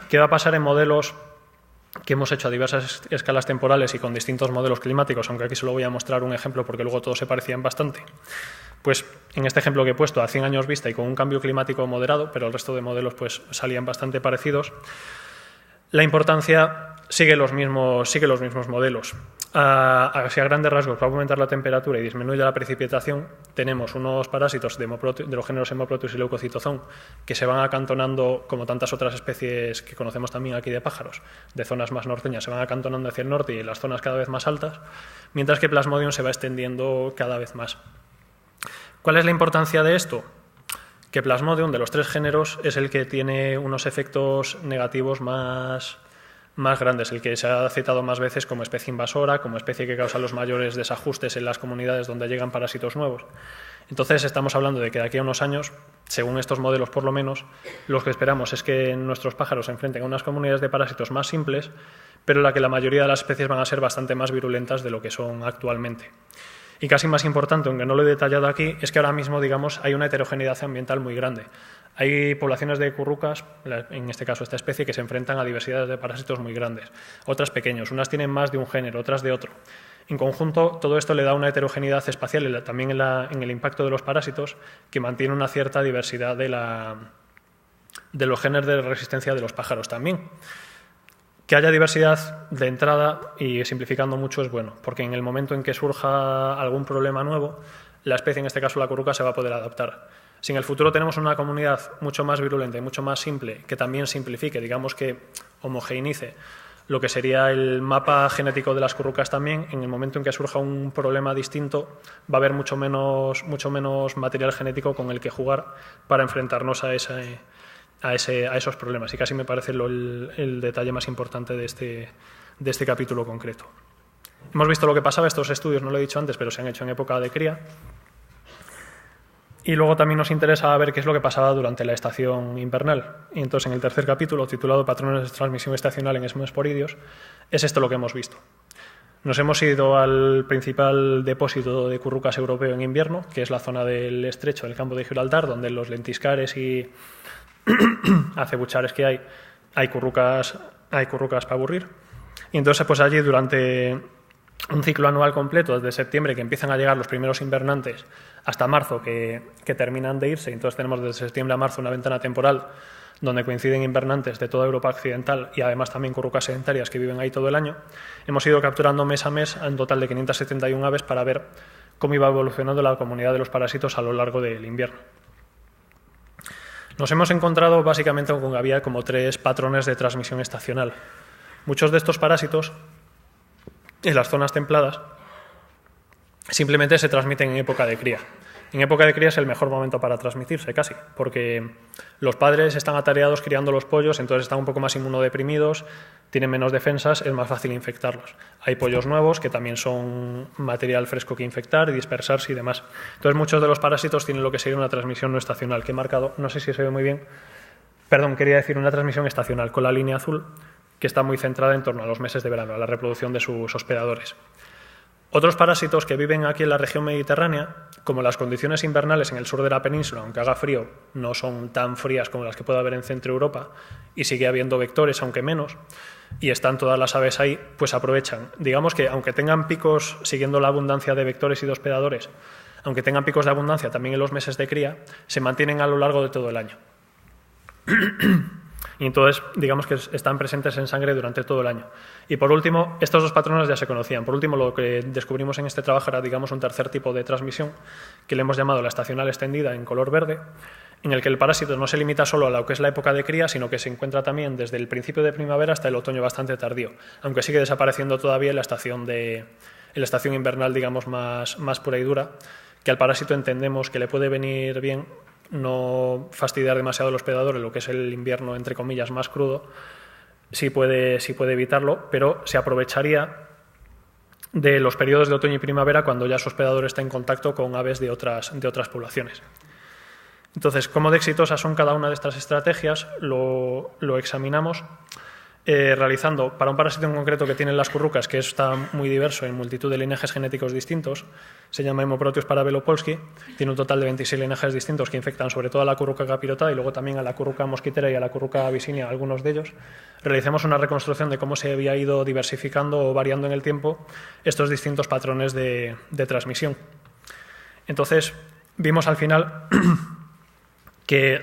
¿Qué va a pasar en modelos que hemos hecho a diversas escalas temporales y con distintos modelos climáticos? Aunque aquí solo voy a mostrar un ejemplo porque luego todos se parecían bastante. Pues en este ejemplo que he puesto a 100 años vista y con un cambio climático moderado, pero el resto de modelos pues salían bastante parecidos, la importancia sigue los mismos modelos. Si a grandes rasgos va a aumentar la temperatura y disminuye la precipitación, tenemos unos parásitos de los géneros Hemoproteus y Leucocitozón que se van acantonando, como tantas otras especies que conocemos también aquí de pájaros, de zonas más norteñas, se van acantonando hacia el norte y en las zonas cada vez más altas, mientras que Plasmodium se va extendiendo cada vez más. ¿Cuál es la importancia de esto? Que Plasmodium, de los 3 géneros, es el que tiene unos efectos negativos más grandes, el que se ha citado más veces como especie invasora, como especie que causa los mayores desajustes en las comunidades donde llegan parásitos nuevos. Entonces estamos hablando de que de aquí a unos años, según estos modelos por lo menos, lo que esperamos es que nuestros pájaros se enfrenten a unas comunidades de parásitos más simples, pero en la que la mayoría de las especies van a ser bastante más virulentas de lo que son actualmente. Y casi más importante, aunque no lo he detallado aquí, es que ahora mismo, digamos, hay una heterogeneidad ambiental muy grande. Hay poblaciones de currucas, en este caso esta especie, que se enfrentan a diversidades de parásitos muy grandes, otras pequeños, unas tienen más de un género, otras de otro. En conjunto, todo esto le da una heterogeneidad espacial y también en el impacto de los parásitos, que mantiene una cierta diversidad de los genes de resistencia de los pájaros también. Que haya diversidad de entrada, y simplificando mucho, es bueno, porque en el momento en que surja algún problema nuevo, la especie, en este caso la curruca, se va a poder adaptar. Si en el futuro tenemos una comunidad mucho más virulenta y mucho más simple, que también simplifique, digamos que homogeneice lo que sería el mapa genético de las currucas también, en el momento en que surja un problema distinto, va a haber mucho menos material genético con el que jugar para enfrentarnos a esos problemas. Y casi me parece el detalle más importante de este capítulo concreto. Hemos visto lo que pasaba, estos estudios, no lo he dicho antes, pero se han hecho en época de cría. Y luego también nos interesa ver qué es lo que pasaba durante la estación invernal. Y entonces, en el tercer capítulo, titulado Patrones de transmisión estacional en esmosporidios, es esto lo que hemos visto. Nos hemos ido al principal depósito de currucas europeo en invierno, que es la zona del estrecho del campo de Gibraltar, donde los lentiscares y acebuchares que hay currucas para aburrir. Y entonces, pues allí, durante un ciclo anual completo, desde septiembre, que empiezan a llegar los primeros invernantes, hasta marzo, que terminan de irse. Entonces tenemos desde septiembre a marzo una ventana temporal donde coinciden invernantes de toda Europa occidental y además también currucas sedentarias que viven ahí todo el año. Hemos ido capturando mes a mes un total de 571 aves para ver cómo iba evolucionando la comunidad de los parásitos a lo largo del invierno. Nos hemos encontrado básicamente con que había como 3 patrones de transmisión estacional. Muchos de estos parásitos, en las zonas templadas, simplemente se transmiten en época de cría. En época de cría es el mejor momento para transmitirse, casi, porque los padres están atareados criando los pollos, entonces están un poco más inmunodeprimidos, tienen menos defensas, es más fácil infectarlos. Hay pollos nuevos que también son material fresco que infectar y dispersarse y demás. Entonces muchos de los parásitos tienen lo que sería una transmisión no estacional, que he marcado, no sé si se ve muy bien, quería decir una transmisión estacional con la línea azul, que está muy centrada en torno a los meses de verano, a la reproducción de sus hospedadores. Otros parásitos que viven aquí en la región mediterránea, como las condiciones invernales en el sur de la península, aunque haga frío, no son tan frías como las que puede haber en Centro Europa, y sigue habiendo vectores, aunque menos, y están todas las aves ahí, pues aprovechan. Digamos que aunque tengan picos, siguiendo la abundancia de vectores y de hospedadores, aunque tengan picos de abundancia también en los meses de cría, se mantienen a lo largo de todo el año. Y entonces, digamos que están presentes en sangre durante todo el año. Y por último, estos 2 patrones ya se conocían. Por último, lo que descubrimos en este trabajo era, digamos, un tercer tipo de transmisión, que le hemos llamado la estacional extendida en color verde, en el que el parásito no se limita solo a lo que es la época de cría, sino que se encuentra también desde el principio de primavera hasta el otoño bastante tardío, aunque sigue desapareciendo todavía en la estación invernal, digamos, más pura y dura, que al parásito entendemos que le puede venir bien no fastidiar demasiado al hospedador en lo que es el invierno, entre comillas, más crudo, sí puede evitarlo, pero se aprovecharía de los periodos de otoño y primavera cuando ya su hospedador está en contacto con aves de otras poblaciones. Entonces, ¿cómo de exitosas son cada una de estas estrategias? Lo examinamos realizando, para un parásito en concreto que tienen las currucas, que está muy diverso en multitud de linajes genéticos distintos, se llama Haemoproteus parabellopolski, tiene un total de 26 linajes distintos que infectan sobre todo a la curruca capirotada y luego también a la curruca mosquitera y a la curruca abisinia, algunos de ellos. Realizamos una reconstrucción de cómo se había ido diversificando o variando en el tiempo estos distintos patrones de transmisión. Entonces, vimos al final que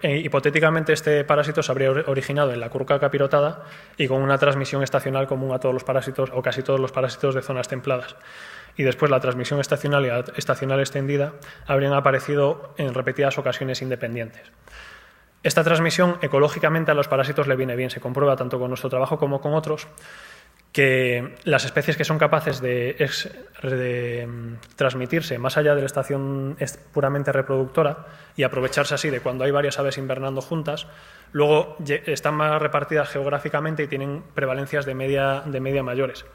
hipotéticamente este parásito se habría originado en la curruca capirotada y con una transmisión estacional común a todos los parásitos o casi todos los parásitos de zonas templadas. Y después la transmisión estacional y la estacional extendida habrían aparecido en repetidas ocasiones independientes. Esta transmisión ecológicamente a los parásitos le viene bien, se comprueba tanto con nuestro trabajo como con otros, que las especies que son capaces de transmitirse más allá de la estación puramente reproductora y aprovecharse así de cuando hay varias aves invernando juntas, luego están más repartidas geográficamente y tienen prevalencias de media mayores.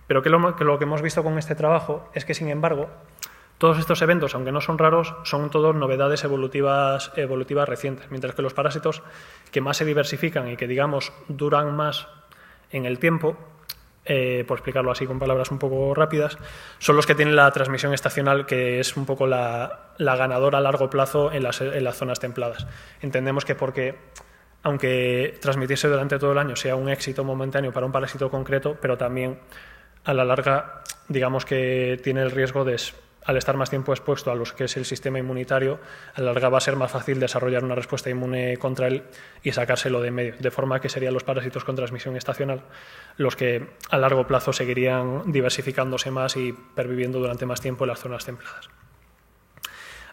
Pero lo que hemos visto con este trabajo es que, sin embargo, todos estos eventos, aunque no son raros, son todos novedades evolutivas recientes, mientras que los parásitos que más se diversifican y que, digamos, duran más en el tiempo, por explicarlo así con palabras un poco rápidas, son los que tienen la transmisión estacional, que es un poco la ganadora a largo plazo en las zonas templadas. Entendemos que porque, aunque transmitirse durante todo el año sea un éxito momentáneo para un parásito concreto, pero también a la larga, digamos que tiene el riesgo de, al estar más tiempo expuesto a lo que es el sistema inmunitario, a la larga va a ser más fácil desarrollar una respuesta inmune contra él y sacárselo de en medio, de forma que serían los parásitos con transmisión estacional los que a largo plazo seguirían diversificándose más y perviviendo durante más tiempo en las zonas templadas.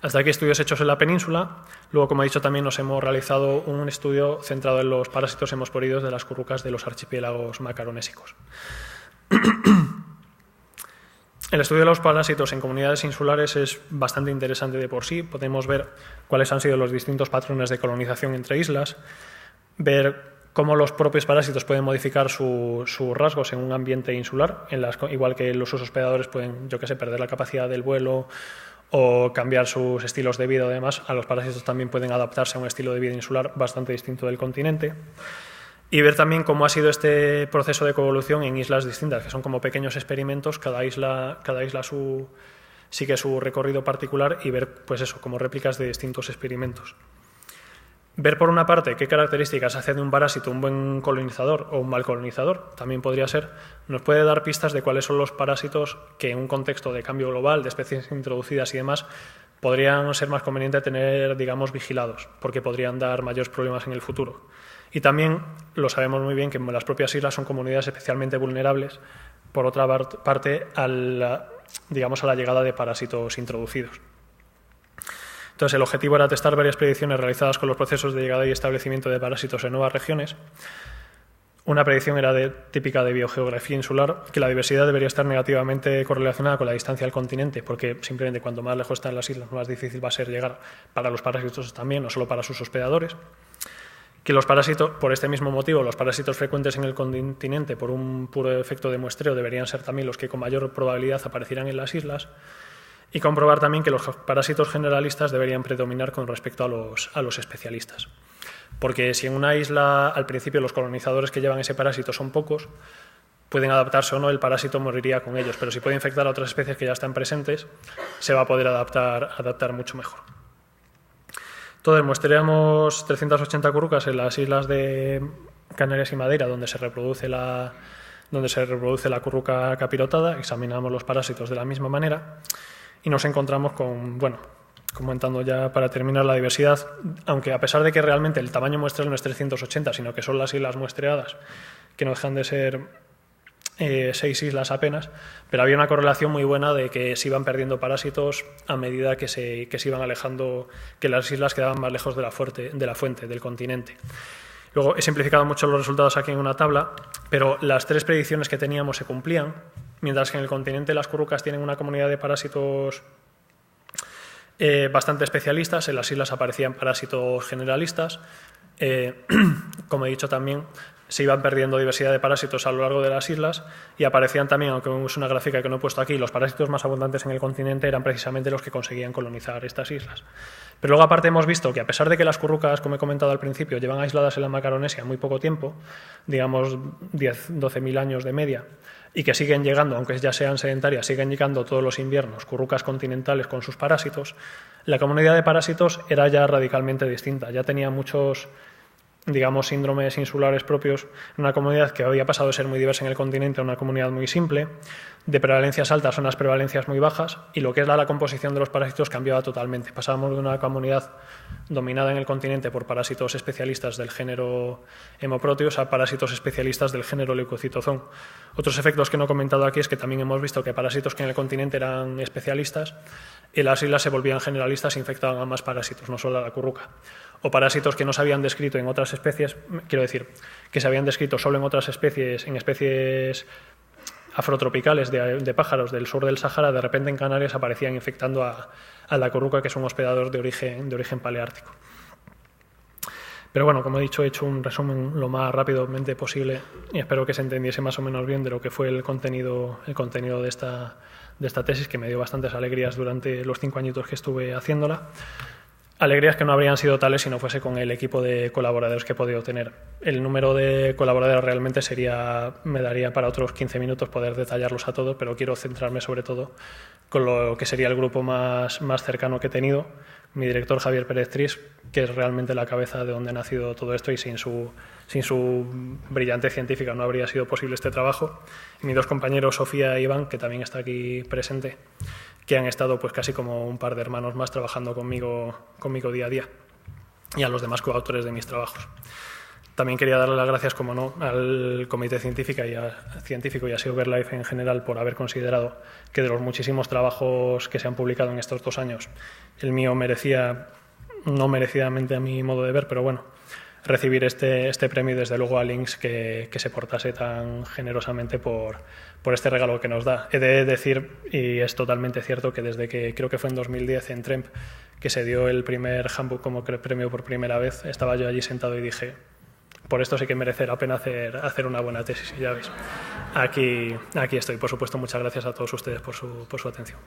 Hasta aquí estudios hechos en la península. Luego, como he dicho, también nos hemos realizado un estudio centrado en los parásitos hemosporidos de las currucas de los archipiélagos macaronésicos. El estudio de los parásitos en comunidades insulares es bastante interesante de por sí. Podemos ver cuáles han sido los distintos patrones de colonización entre islas, ver cómo los propios parásitos pueden modificar sus rasgos en un ambiente insular, igual que los hospedadores pueden, perder la capacidad del vuelo o cambiar sus estilos de vida. Además, a los parásitos también pueden adaptarse a un estilo de vida insular bastante distinto del continente. Y ver también cómo ha sido este proceso de coevolución en islas distintas, que son como pequeños experimentos, cada isla sigue su recorrido particular, y ver pues eso, como réplicas de distintos experimentos. Ver por una parte qué características hace de un parásito un buen colonizador o un mal colonizador, también podría ser, nos puede dar pistas de cuáles son los parásitos que en un contexto de cambio global, de especies introducidas y demás, podrían ser más conveniente tener, digamos, vigilados, porque podrían dar mayores problemas en el futuro. Y también lo sabemos muy bien que las propias islas son comunidades especialmente vulnerables, por otra parte, a la llegada de parásitos introducidos. Entonces, el objetivo era testar varias predicciones realizadas con los procesos de llegada y establecimiento de parásitos en nuevas regiones. Una predicción era típica de biogeografía insular, que la diversidad debería estar negativamente correlacionada con la distancia al continente, porque simplemente cuanto más lejos están las islas, más difícil va a ser llegar para los parásitos también, no solo para sus hospedadores. Que los parásitos, por este mismo motivo, los parásitos frecuentes en el continente, por un puro efecto de muestreo, deberían ser también los que con mayor probabilidad aparecieran en las islas. Y comprobar también que los parásitos generalistas deberían predominar con respecto a los especialistas. Porque si en una isla, al principio, los colonizadores que llevan ese parásito son pocos, pueden adaptarse o no, el parásito moriría con ellos. Pero si puede infectar a otras especies que ya están presentes, se va a poder adaptar mucho mejor. Entonces, muestreamos 380 currucas en las islas de Canarias y Madeira, donde se reproduce la curruca capirotada. Examinamos los parásitos de la misma manera y nos encontramos con, comentando ya para terminar, la diversidad, aunque a pesar de que realmente el tamaño muestral no es 380, sino que son las islas muestreadas, que no dejan de ser 6 islas apenas, pero había una correlación muy buena de que se iban perdiendo parásitos a medida que se iban alejando, que las islas quedaban más lejos de la fuente, del continente. Luego, he simplificado mucho los resultados aquí en una tabla, pero las 3 predicciones que teníamos se cumplían, mientras que en el continente las currucas tienen una comunidad de parásitos bastante especialistas. En las islas aparecían parásitos generalistas. Como he dicho también, se iban perdiendo diversidad de parásitos a lo largo de las islas y aparecían también, aunque es una gráfica que no he puesto aquí, los parásitos más abundantes en el continente eran precisamente los que conseguían colonizar estas islas. Pero luego, aparte, hemos visto que a pesar de que las currucas, como he comentado al principio, llevan aisladas en la Macaronesia muy poco tiempo, digamos 12.000 años de media, y que siguen llegando, aunque ya sean sedentarias, siguen llegando todos los inviernos currucas continentales con sus parásitos, la comunidad de parásitos era ya radicalmente distinta. Ya tenía muchos, síndromes insulares propios, una comunidad que había pasado de ser muy diversa en el continente a una comunidad muy simple, de prevalencias altas a unas prevalencias muy bajas, y lo que es la composición de los parásitos cambiaba totalmente. Pasábamos de una comunidad dominada en el continente por parásitos especialistas del género Hemoproteus a parásitos especialistas del género Leucocitozón. Otros efectos que no he comentado aquí es que también hemos visto que parásitos que en el continente eran especialistas, en las islas se volvían generalistas e infectaban a más parásitos, no solo a la curruca. O parásitos que no se habían descrito en otras especies, quiero decir, que se habían descrito solo en otras especies, en especies afrotropicales de pájaros del sur del Sáhara, de repente en Canarias aparecían infectando a la curruca, que es un hospedador de origen paleártico. Pero bueno, como he dicho, he hecho un resumen lo más rápidamente posible y espero que se entendiese más o menos bien de lo que fue el contenido de esta tesis, que me dio bastantes alegrías durante los 5 añitos que estuve haciéndola. Alegrías que no habrían sido tales si no fuese con el equipo de colaboradores que he podido tener. El número de colaboradores realmente me daría para otros 15 minutos poder detallarlos a todos, pero quiero centrarme sobre todo con lo que sería el grupo más cercano que he tenido. Mi director Javier Pérez Tris, que es realmente la cabeza de donde ha nacido todo esto, y sin su brillantez científica no habría sido posible este trabajo. Y mis dos compañeros Sofía e Iván, que también está aquí presente, que han estado pues casi como un par de hermanos más trabajando conmigo día a día, y a los demás coautores de mis trabajos. También quería darle las gracias, como no, al Comité Científico y a SEO Verlife en general por haber considerado que de los muchísimos trabajos que se han publicado en estos 2 años, el mío merecía, no merecidamente a mi modo de ver, pero bueno, recibir este premio, y desde luego a Links que se portase tan generosamente por este regalo que nos da. He de decir, y es totalmente cierto, que desde que creo que fue en 2010 en Tremp que se dio el primer handbook como premio por primera vez, estaba yo allí sentado y dije, por esto sí que merece la pena hacer una buena tesis. Y ya veis, aquí estoy. Por supuesto, muchas gracias a todos ustedes por su atención.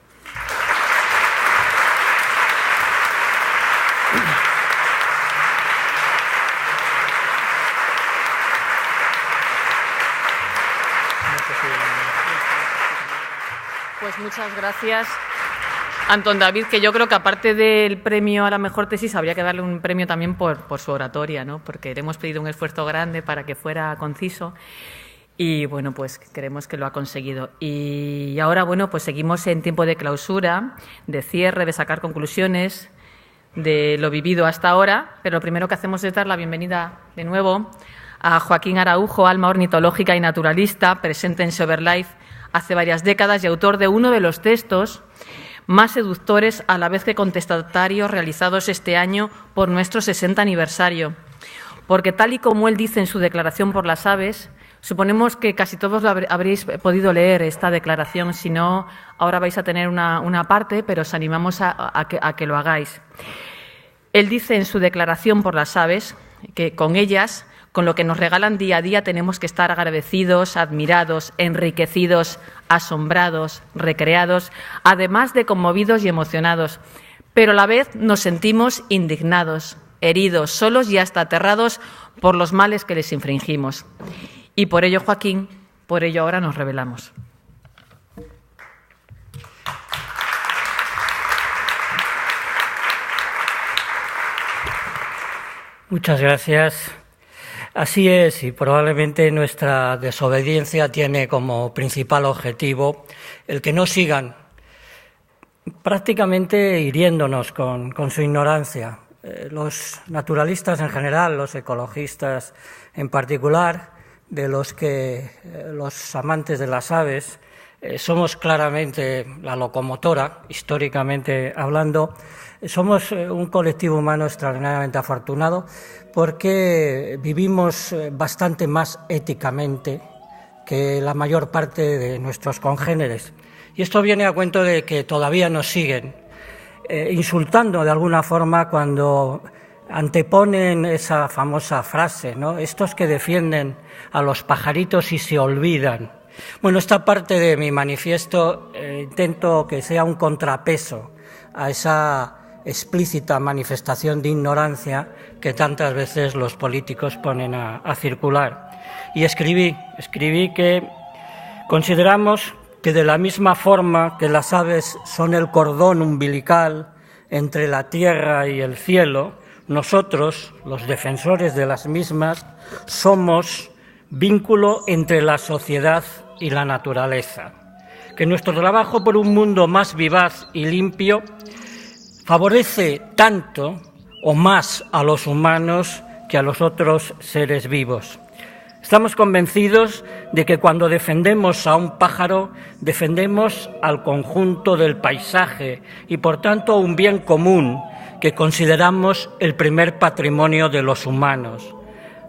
Pues muchas gracias, Antón David, que yo creo que aparte del premio a la mejor tesis habría que darle un premio también por su oratoria, ¿no? Porque le hemos pedido un esfuerzo grande para que fuera conciso y, bueno, pues creemos que lo ha conseguido. Y ahora, bueno, pues seguimos en tiempo de clausura, de cierre, de sacar conclusiones de lo vivido hasta ahora, pero lo primero que hacemos es dar la bienvenida de nuevo a Joaquín Araujo, alma ornitológica y naturalista, presente en SEO Verlife hace varias décadas y autor de uno de los textos más seductores a la vez que contestatarios realizados este año por nuestro 60 aniversario. Porque tal y como él dice en su declaración por las aves, suponemos que casi todos lo habréis podido leer esta declaración, si no, ahora vais a tener una parte, pero os animamos a que lo hagáis. Él dice en su declaración por las aves que con ellas, con lo que nos regalan día a día, tenemos que estar agradecidos, admirados, enriquecidos, asombrados, recreados, además de conmovidos y emocionados. Pero a la vez nos sentimos indignados, heridos, solos y hasta aterrados por los males que les infringimos. Y por ello, Joaquín, por ello ahora nos revelamos. Muchas gracias. Así es, y probablemente nuestra desobediencia tiene como principal objetivo el que no sigan prácticamente hiriéndonos con su ignorancia. Los naturalistas en general, los ecologistas en particular, de los que los amantes de las aves somos claramente la locomotora, históricamente hablando. Somos un colectivo humano extraordinariamente afortunado porque vivimos bastante más éticamente que la mayor parte de nuestros congéneres. Y esto viene a cuento de que todavía nos siguen insultando de alguna forma cuando anteponen esa famosa frase, ¿no? Estos que defienden a los pajaritos y se olvidan. Bueno, esta parte de mi manifiesto intento que sea un contrapeso a esa explícita manifestación de ignorancia que tantas veces los políticos ponen a circular. Y escribí que consideramos que de la misma forma que las aves son el cordón umbilical entre la tierra y el cielo, nosotros, los defensores de las mismas, somos vínculo entre la sociedad y la naturaleza. Que nuestro trabajo por un mundo más vivaz y limpio favorece tanto o más a los humanos que a los otros seres vivos. Estamos convencidos de que cuando defendemos a un pájaro, defendemos al conjunto del paisaje y, por tanto, a un bien común que consideramos el primer patrimonio de los humanos.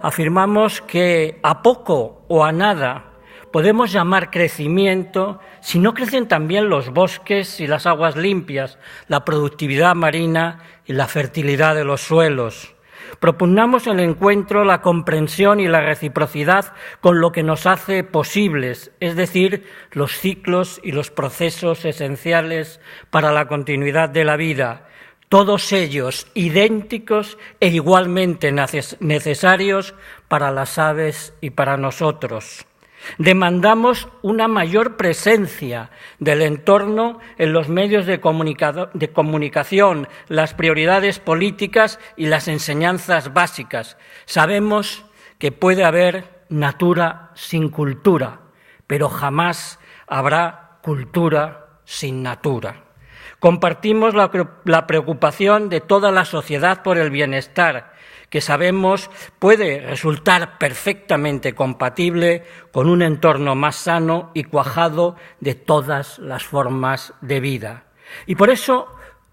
Afirmamos que a poco o a nada podemos llamar crecimiento si no crecen también los bosques y las aguas limpias, la productividad marina y la fertilidad de los suelos. Propugnamos el encuentro, la comprensión y la reciprocidad con lo que nos hace posibles, es decir, los ciclos y los procesos esenciales para la continuidad de la vida. todos ellos idénticos e igualmente necesarios para las aves y para nosotros. Demandamos una mayor presencia del entorno en los medios de comunicación, las prioridades políticas y las enseñanzas básicas. Sabemos que puede haber natura sin cultura, pero jamás habrá cultura sin natura. Compartimos la preocupación de toda la sociedad por el bienestar, que sabemos puede resultar perfectamente compatible con un entorno más sano y cuajado de todas las formas de vida. Y por eso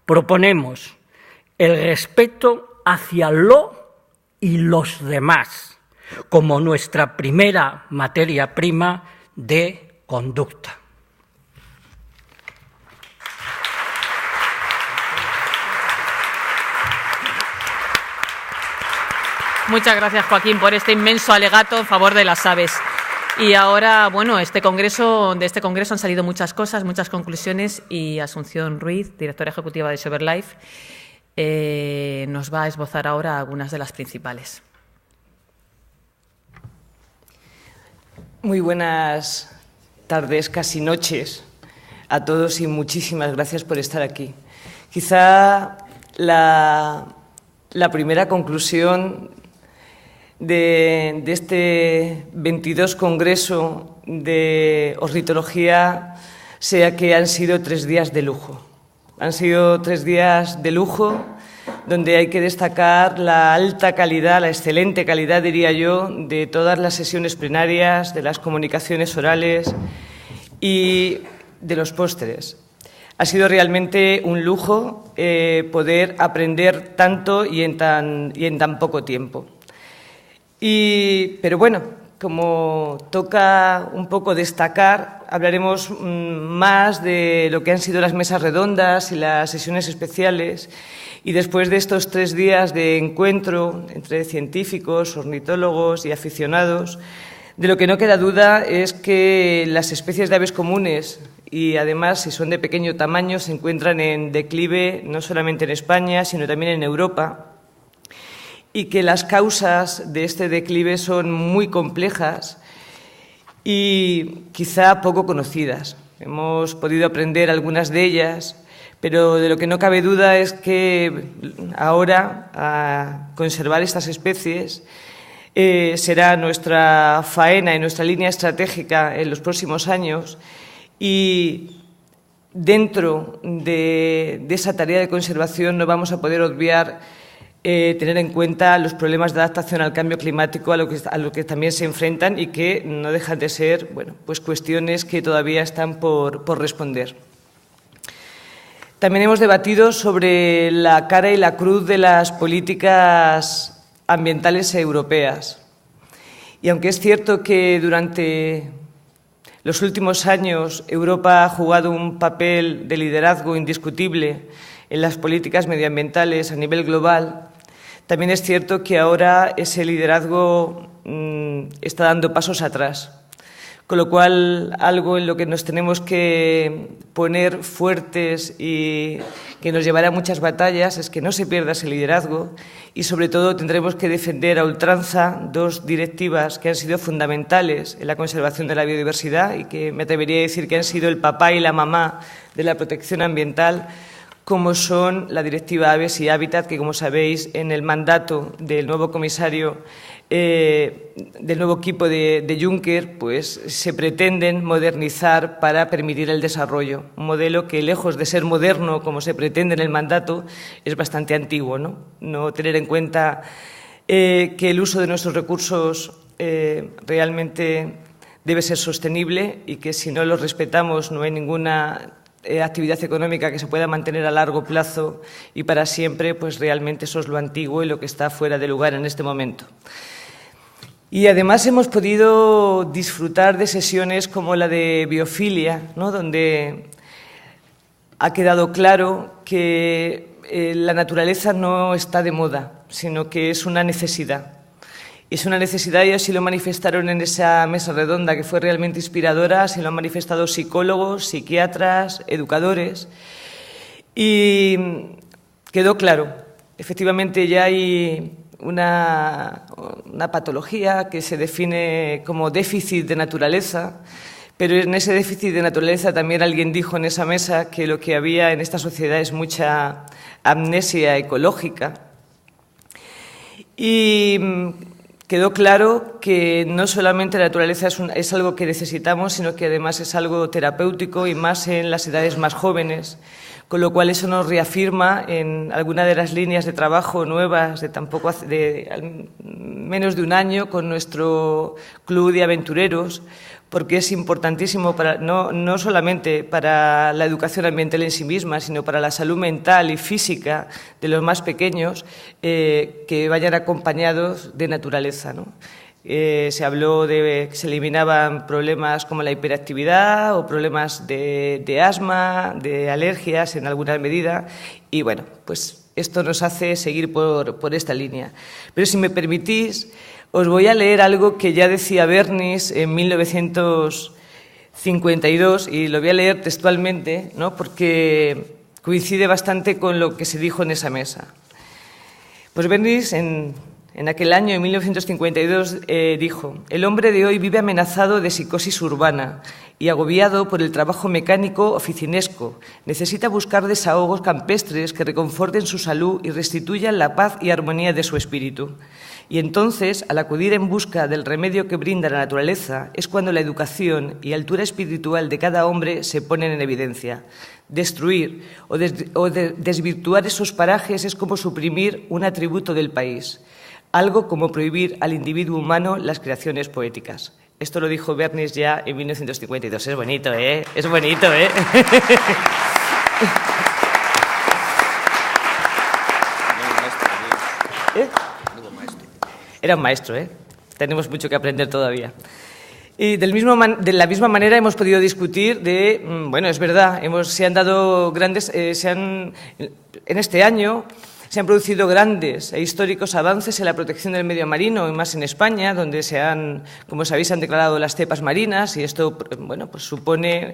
proponemos el respeto hacia lo y los demás como nuestra primera materia prima de conducta. Muchas gracias, Joaquín, por este inmenso alegato en favor de las aves. Y ahora, bueno, de este congreso han salido muchas cosas, muchas conclusiones, y Asunción Ruiz, directora ejecutiva de Sober Life, nos va a esbozar ahora algunas de las principales. Muy buenas tardes, casi noches, a todos y muchísimas gracias por estar aquí. Quizá la primera conclusión de este 22 Congreso de Ornitología sea que han sido 3 días de lujo. Han sido 3 días de lujo donde hay que destacar la alta calidad, la excelente calidad, diría yo, de todas las sesiones plenarias, de las comunicaciones orales y de los pósteres. Ha sido realmente un lujo poder aprender tanto y en tan poco tiempo. Pero bueno, como toca un poco destacar, hablaremos más de lo que han sido las mesas redondas y las sesiones especiales. Y después de estos 3 días de encuentro entre científicos, ornitólogos y aficionados, de lo que no queda duda es que las especies de aves comunes, y además si son de pequeño tamaño, se encuentran en declive no solamente en España, sino también en Europa, y que las causas de este declive son muy complejas y quizá poco conocidas. Hemos podido aprender algunas de ellas, pero de lo que no cabe duda es que ahora a conservar estas especies será nuestra faena y nuestra línea estratégica en los próximos años, y dentro de esa tarea de conservación no vamos a poder obviar tener en cuenta los problemas de adaptación al cambio climático a lo que también se enfrentan y que no dejan de ser, bueno, pues cuestiones que todavía están por responder. También hemos debatido sobre la cara y la cruz de las políticas ambientales europeas. Y aunque es cierto que durante los últimos años Europa ha jugado un papel de liderazgo indiscutible en las políticas medioambientales a nivel global, también es cierto que ahora ese liderazgo está dando pasos atrás. Con lo cual, algo en lo que nos tenemos que poner fuertes y que nos llevará a muchas batallas es que no se pierda ese liderazgo, y sobre todo tendremos que defender a ultranza 2 directivas que han sido fundamentales en la conservación de la biodiversidad y que me atrevería a decir que han sido el papá y la mamá de la protección ambiental, como son la Directiva Aves y Hábitat, que, como sabéis, en el mandato del nuevo comisario, del nuevo equipo de Juncker, pues se pretenden modernizar para permitir el desarrollo. Un modelo que, lejos de ser moderno, como se pretende en el mandato, es bastante antiguo, ¿no? No tener en cuenta que el uso de nuestros recursos realmente debe ser sostenible y que si no los respetamos no hay ninguna actividad económica que se pueda mantener a largo plazo y para siempre, pues realmente eso es lo antiguo y lo que está fuera de lugar en este momento. Y además hemos podido disfrutar de sesiones como la de biofilia, ¿no?, donde ha quedado claro que la naturaleza no está de moda, sino que es una necesidad. Es una necesidad y así lo manifestaron en esa mesa redonda, que fue realmente inspiradora, así lo han manifestado psicólogos, psiquiatras, educadores. Y quedó claro. Efectivamente, ya hay una patología que se define como déficit de naturaleza, pero en ese déficit de naturaleza también alguien dijo en esa mesa que lo que había en esta sociedad es mucha amnesia ecológica. Y quedó claro que no solamente la naturaleza es algo que necesitamos, sino que además es algo terapéutico y más en las edades más jóvenes, con lo cual eso nos reafirma en alguna de las líneas de trabajo nuevas de menos de un año con nuestro club de aventureros, porque es importantísimo no solamente para la educación ambiental en sí misma, sino para la salud mental y física de los más pequeños, que vayan acompañados de naturaleza, ¿no? Se habló de que se eliminaban problemas como la hiperactividad o problemas de asma, de alergias en alguna medida, y bueno, pues esto nos hace seguir por esta línea. Pero si me permitís, os voy a leer algo que ya decía Bernis en 1952, y lo voy a leer textualmente, ¿no?, porque coincide bastante con lo que se dijo en esa mesa. Pues Bernis, en aquel año, en 1952, dijo: «El hombre de hoy vive amenazado de psicosis urbana y agobiado por el trabajo mecánico oficinesco. Necesita buscar desahogos campestres que reconforten su salud y restituyan la paz y armonía de su espíritu. Y entonces, al acudir en busca del remedio que brinda la naturaleza, es cuando la educación y altura espiritual de cada hombre se ponen en evidencia. Destruir o desvirtuar esos parajes es como suprimir un atributo del país, algo como prohibir al individuo humano las creaciones poéticas». Esto lo dijo Bernis ya en 1952. Es bonito, ¿eh? Es bonito, ¿eh? Era un maestro, ¿eh? Tenemos mucho que aprender todavía. Y de la misma manera hemos podido discutir bueno, es verdad, se han dado grandes, en este año se han producido grandes e históricos avances en la protección del medio marino, y más en España, donde como sabéis, se han declarado las cepas marinas, y esto, bueno, pues supone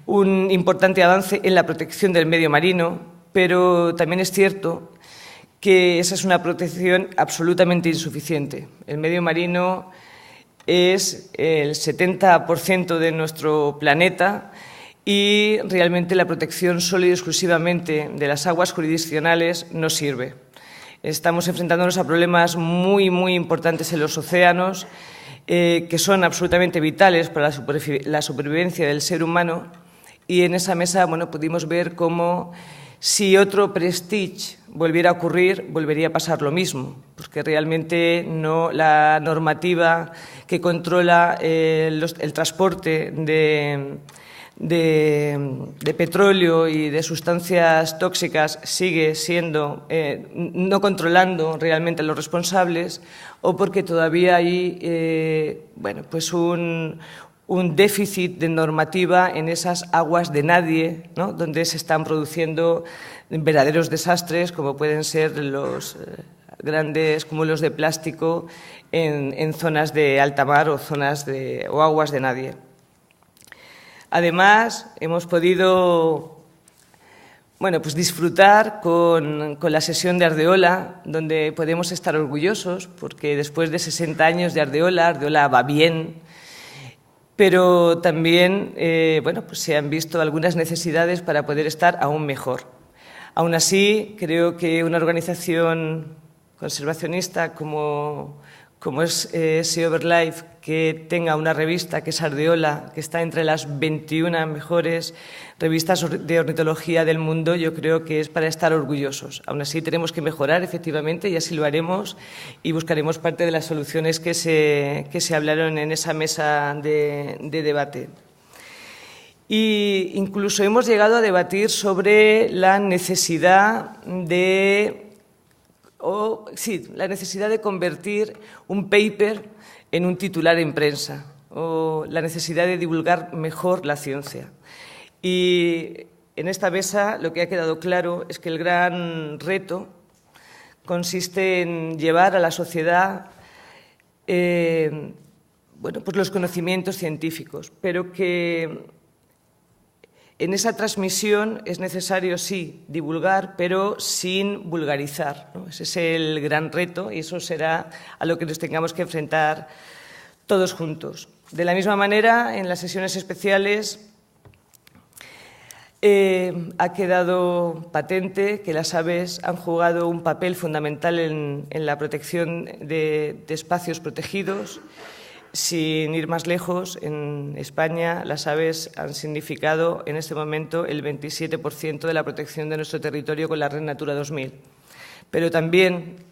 un importante avance en la protección del medio marino, pero también es cierto que esa es una protección absolutamente insuficiente. El medio marino es el 70% de nuestro planeta, y realmente la protección solo y exclusivamente de las aguas jurisdiccionales no sirve. Estamos enfrentándonos a problemas muy, muy importantes en los océanos, que son absolutamente vitales para la supervivencia del ser humano, y en esa mesa, bueno, pudimos ver cómo, si otro Prestige volviera a ocurrir, volvería a pasar lo mismo, porque realmente la normativa que controla el transporte de petróleo y de sustancias tóxicas sigue siendo, no controlando realmente a los responsables, o porque todavía hay bueno, pues un déficit de normativa en esas aguas de nadie, ¿no?, donde se están produciendo verdaderos desastres, como pueden ser los grandes cúmulos de plástico en zonas de alta mar o aguas de nadie. Además, hemos podido, bueno, pues disfrutar con la sesión de Ardeola, donde podemos estar orgullosos, porque después de 60 años de Ardeola va bien, pero también, bueno, pues se han visto algunas necesidades para poder estar aún mejor. Aún así, creo que una organización conservacionista como es Sea BirdLife, que tenga una revista que es Ardeola, que está entre las 21 mejores revistas de ornitología del mundo, yo creo que es para estar orgullosos. Aún así, tenemos que mejorar, efectivamente, y así lo haremos, y buscaremos parte de las soluciones que se hablaron en esa mesa de debate. Y incluso hemos llegado a debatir sobre la necesidad de convertir un paper en un titular en prensa, o la necesidad de divulgar mejor la ciencia. Y en esta mesa lo que ha quedado claro es que el gran reto consiste en llevar a la sociedad bueno, pues los conocimientos científicos, pero que en esa transmisión es necesario, sí, divulgar, pero sin vulgarizar, ¿no? Ese es el gran reto y eso será a lo que nos tengamos que enfrentar todos juntos. De la misma manera, en las sesiones especiales ha quedado patente que las aves han jugado un papel fundamental en la protección de espacios protegidos. Sin ir más lejos, en España las aves han significado en este momento el 27% de la protección de nuestro territorio con la Red Natura 2000. Pero también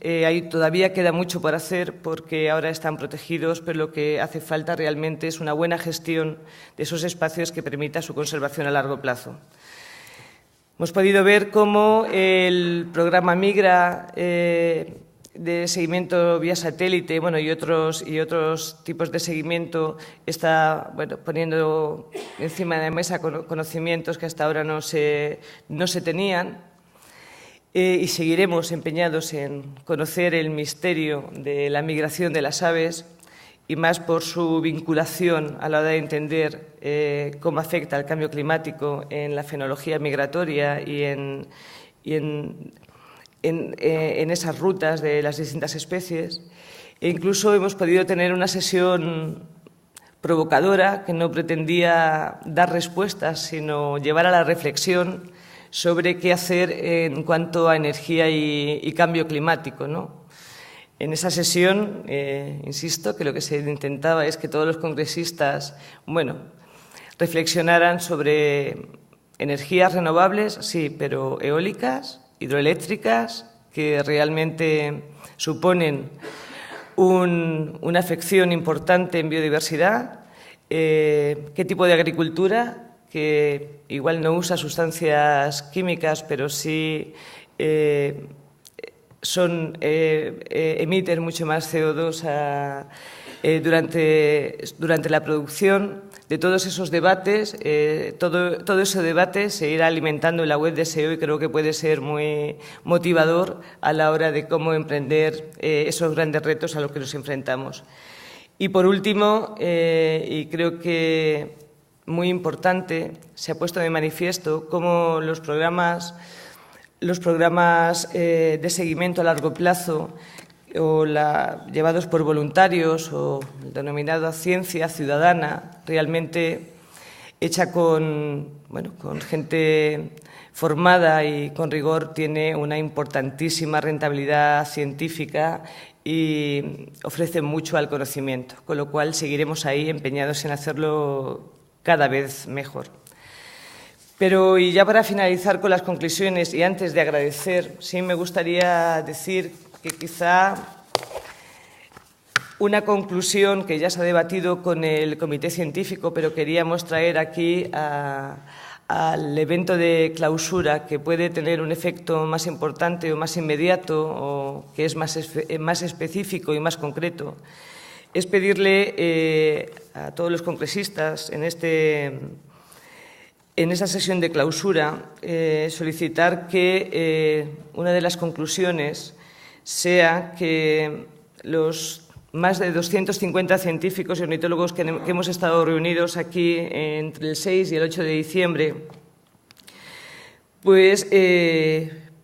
todavía queda mucho por hacer porque ahora están protegidos, pero lo que hace falta realmente es una buena gestión de esos espacios que permita su conservación a largo plazo. Hemos podido ver cómo el programa Migra de seguimiento vía satélite, y otros tipos de seguimiento está poniendo encima de la mesa conocimientos que hasta ahora no se tenían. Y seguiremos empeñados en conocer el misterio de la migración de las aves y más por su vinculación a la hora de entender cómo afecta el cambio climático en la fenología migratoria y en esas rutas de las distintas especies. E incluso hemos podido tener una sesión provocadora que no pretendía dar respuestas, sino llevar a la reflexión sobre qué hacer en cuanto a energía y cambio climático, ¿no? En esa sesión, insisto, que lo que se intentaba es que todos los congresistas, reflexionaran sobre energías renovables, sí, pero eólicas, hidroeléctricas, que realmente suponen una afección importante en biodiversidad, qué tipo de agricultura, que igual no usa sustancias químicas, pero sí emiten mucho más CO2 durante la producción. De todos esos debates, todo ese debate se irá alimentando en la web de SEO y creo que puede ser muy motivador a la hora de cómo emprender esos grandes retos a los que nos enfrentamos. Y por último, y creo que muy importante, se ha puesto de manifiesto cómo los programas de seguimiento a largo plazo llevados por voluntarios o el denominado ciencia ciudadana, realmente hecha con gente formada y con rigor, tiene una importantísima rentabilidad científica y ofrece mucho al conocimiento, con lo cual seguiremos ahí empeñados en hacerlo cada vez mejor. Pero, y ya para finalizar con las conclusiones y antes de agradecer, sí me gustaría decir que quizá una conclusión que ya se ha debatido con el comité científico, pero queríamos traer aquí al evento de clausura, que puede tener un efecto más importante o más inmediato o que es más específico y más concreto, es pedirle a todos los congresistas en esta sesión de clausura solicitar que una de las conclusiones sea que los más de 250 científicos y ornitólogos que hemos estado reunidos aquí entre el 6 y el 8 de diciembre, pues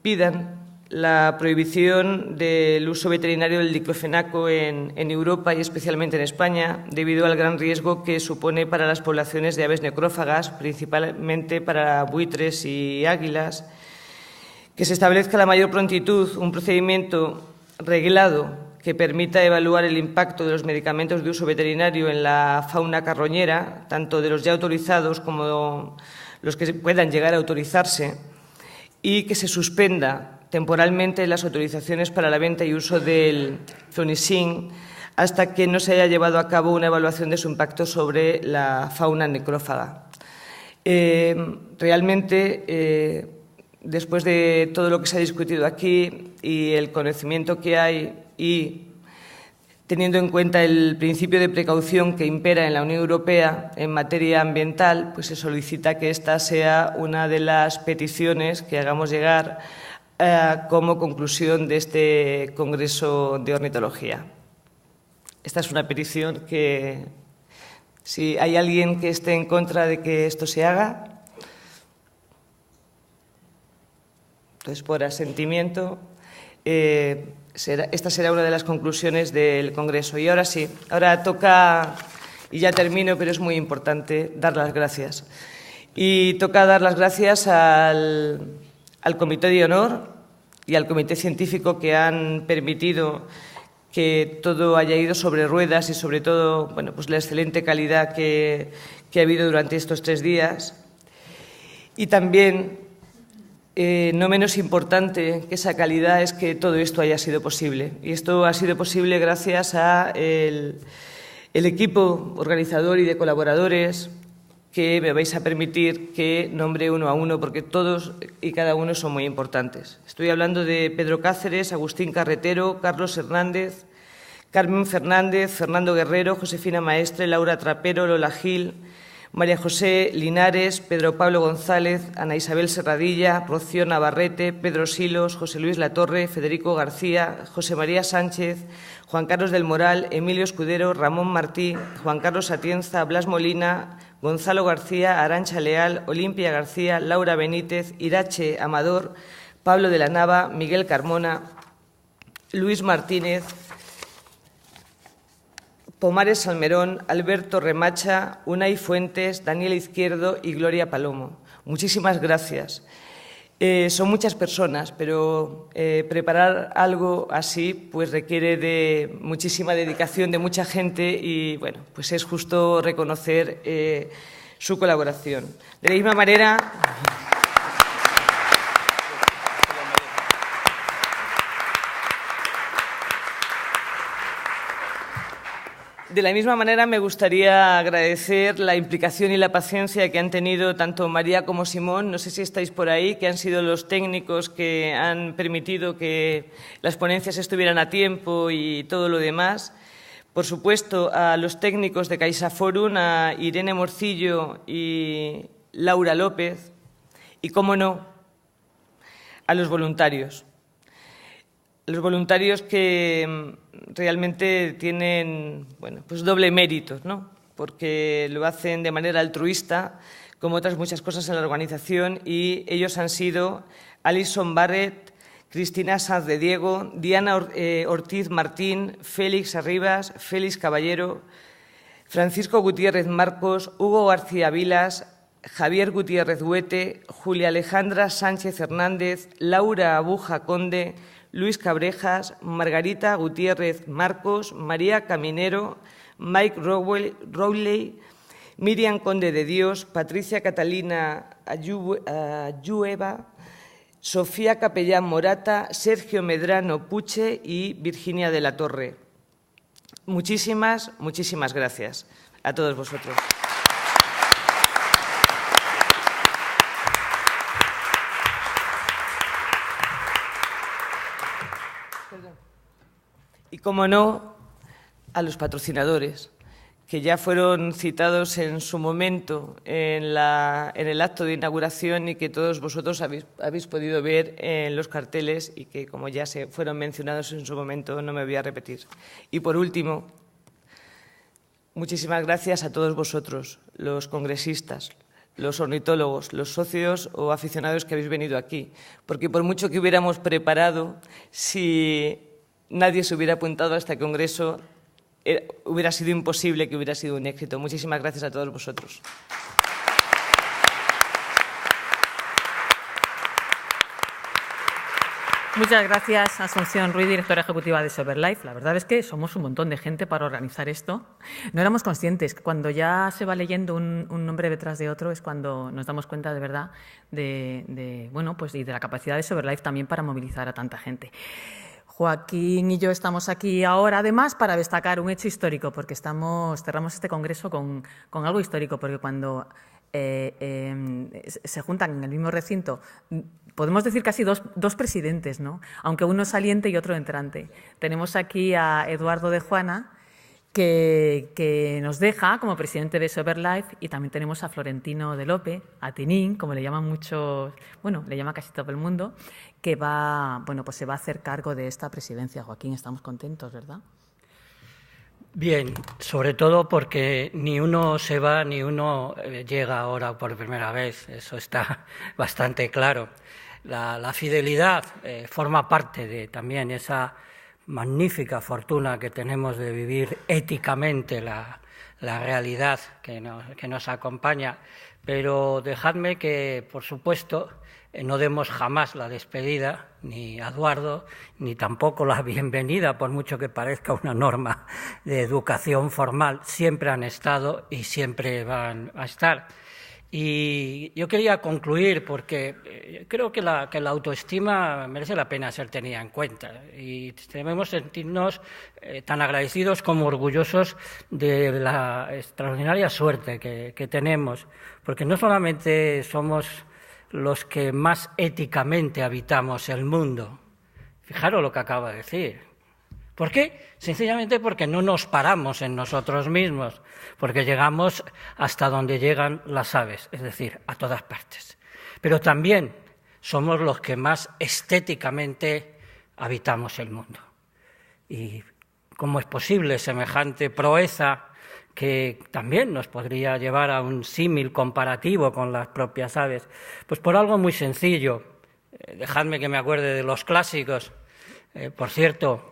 pidan la prohibición del uso veterinario del diclofenaco en Europa y especialmente en España, debido al gran riesgo que supone para las poblaciones de aves necrófagas, principalmente para buitres y águilas, que se establezca a la mayor prontitud un procedimiento reglado que permita evaluar el impacto de los medicamentos de uso veterinario en la fauna carroñera, tanto de los ya autorizados como los que puedan llegar a autorizarse, y que se suspenda temporalmente las autorizaciones para la venta y uso del flunisin hasta que no se haya llevado a cabo una evaluación de su impacto sobre la fauna necrófaga. Realmente, después de todo lo que se ha discutido aquí y el conocimiento que hay y teniendo en cuenta el principio de precaución que impera en la Unión Europea en materia ambiental, pues se solicita que esta sea una de las peticiones que hagamos llegar como conclusión de este Congreso de Ornitología. Esta es una petición que, si hay alguien que esté en contra de que esto se haga, Entonces, por asentimiento, esta será una de las conclusiones del Congreso. Y ahora sí, ahora toca, y ya termino, pero es muy importante, dar las gracias. Y toca dar las gracias al Comité de Honor y al Comité Científico que han permitido que todo haya ido sobre ruedas y, sobre todo, bueno, pues la excelente calidad que ha habido durante estos 3 días. Y también, no menos importante que esa calidad, es que todo esto haya sido posible. Y esto ha sido posible gracias a el equipo organizador y de colaboradores, que me vais a permitir que nombre uno a uno, porque todos y cada uno son muy importantes. Estoy hablando de Pedro Cáceres, Agustín Carretero, Carlos Hernández, Carmen Fernández, Fernando Guerrero, Josefina Maestre, Laura Trapero, Lola Gil, María José Linares, Pedro Pablo González, Ana Isabel Serradilla, Rocío Navarrete, Pedro Silos, José Luis Latorre, Federico García, José María Sánchez, Juan Carlos del Moral, Emilio Escudero, Ramón Martí, Juan Carlos Atienza, Blas Molina, Gonzalo García, Arantxa Leal, Olimpia García, Laura Benítez, Irache Amador, Pablo de la Nava, Miguel Carmona, Luis Martínez, Pomares Salmerón, Alberto Remacha, Unai Fuentes, Daniel Izquierdo y Gloria Palomo. Muchísimas gracias. Son muchas personas, pero preparar algo así pues requiere de muchísima dedicación de mucha gente y, bueno, pues es justo reconocer su colaboración. De la misma manera... De la misma manera, me gustaría agradecer la implicación y la paciencia que han tenido tanto María como Simón, no sé si estáis por ahí, que han sido los técnicos que han permitido que las ponencias estuvieran a tiempo y todo lo demás. Por supuesto, a los técnicos de CaixaForum, a Irene Morcillo y Laura López, y, cómo no, a los voluntarios. Los voluntarios que realmente tienen, bueno, pues doble mérito, ¿no? Porque lo hacen de manera altruista, como otras muchas cosas en la organización, y ellos han sido Alison Barrett, Cristina Sanz de Diego, Diana Ortiz Martín, Félix Arribas, Félix Caballero, Francisco Gutiérrez Marcos, Hugo García Vilas, Javier Gutiérrez Huete, Julia Alejandra Sánchez Hernández, Laura Abuja Conde, Luis Cabrejas, Margarita Gutiérrez Marcos, María Caminero, Mike Rowley, Miriam Conde de Dios, Patricia Catalina Ayueva, Sofía Capellán Morata, Sergio Medrano Puche y Virginia de la Torre. Muchísimas gracias a todos vosotros. Y, como no, a los patrocinadores, que ya fueron citados en su momento en el acto de inauguración y que todos vosotros habéis podido ver en los carteles y que, como ya se fueron mencionados en su momento, no me voy a repetir. Y, por último, muchísimas gracias a todos vosotros, los congresistas, los ornitólogos, los socios o aficionados que habéis venido aquí, porque por mucho que hubiéramos preparado, si nadie se hubiera apuntado a este congreso, hubiera sido imposible que hubiera sido un éxito. Muchísimas gracias a todos vosotros. Muchas gracias, Asunción Ruiz, directora ejecutiva de SoberLife. La verdad es que somos un montón de gente para organizar esto. No éramos conscientes. Cuando ya se va leyendo un nombre detrás de otro es cuando nos damos cuenta de verdad bueno, pues, y de la capacidad de SoberLife también para movilizar a tanta gente. Joaquín y yo estamos aquí ahora, además, para destacar un hecho histórico, porque cerramos este congreso con algo histórico, porque cuando se juntan en el mismo recinto, podemos decir casi dos presidentes, ¿no? Aunque uno saliente y otro entrante. Tenemos aquí a Eduardo de Juana, que nos deja como presidente de SoberLife, y también tenemos a Florentino de Lope, a Tinín, como le llaman muchos, bueno, le llama casi todo el mundo, que se va a hacer cargo de esta presidencia. Joaquín, estamos contentos, ¿verdad? Bien, sobre todo porque ni uno se va ni uno llega ahora por primera vez, eso está bastante claro. La fidelidad forma parte de también esa magnífica fortuna que tenemos de vivir éticamente la realidad que nos acompaña, pero dejadme que, por supuesto, no demos jamás la despedida, ni a Eduardo, ni tampoco la bienvenida, por mucho que parezca una norma de educación formal. Siempre han estado y siempre van a estar. Y yo quería concluir porque creo que la autoestima merece la pena ser tenida en cuenta y debemos sentirnos tan agradecidos como orgullosos de la extraordinaria suerte que tenemos, porque no solamente somos los que más éticamente habitamos el mundo. Fijaros lo que acabo de decir. ¿Por qué? Sencillamente porque no nos paramos en nosotros mismos, porque llegamos hasta donde llegan las aves, es decir, a todas partes. Pero también somos los que más estéticamente habitamos el mundo. ¿Y cómo es posible semejante proeza que también nos podría llevar a un símil comparativo con las propias aves? Pues por algo muy sencillo. Dejadme que me acuerde de los clásicos. Por cierto,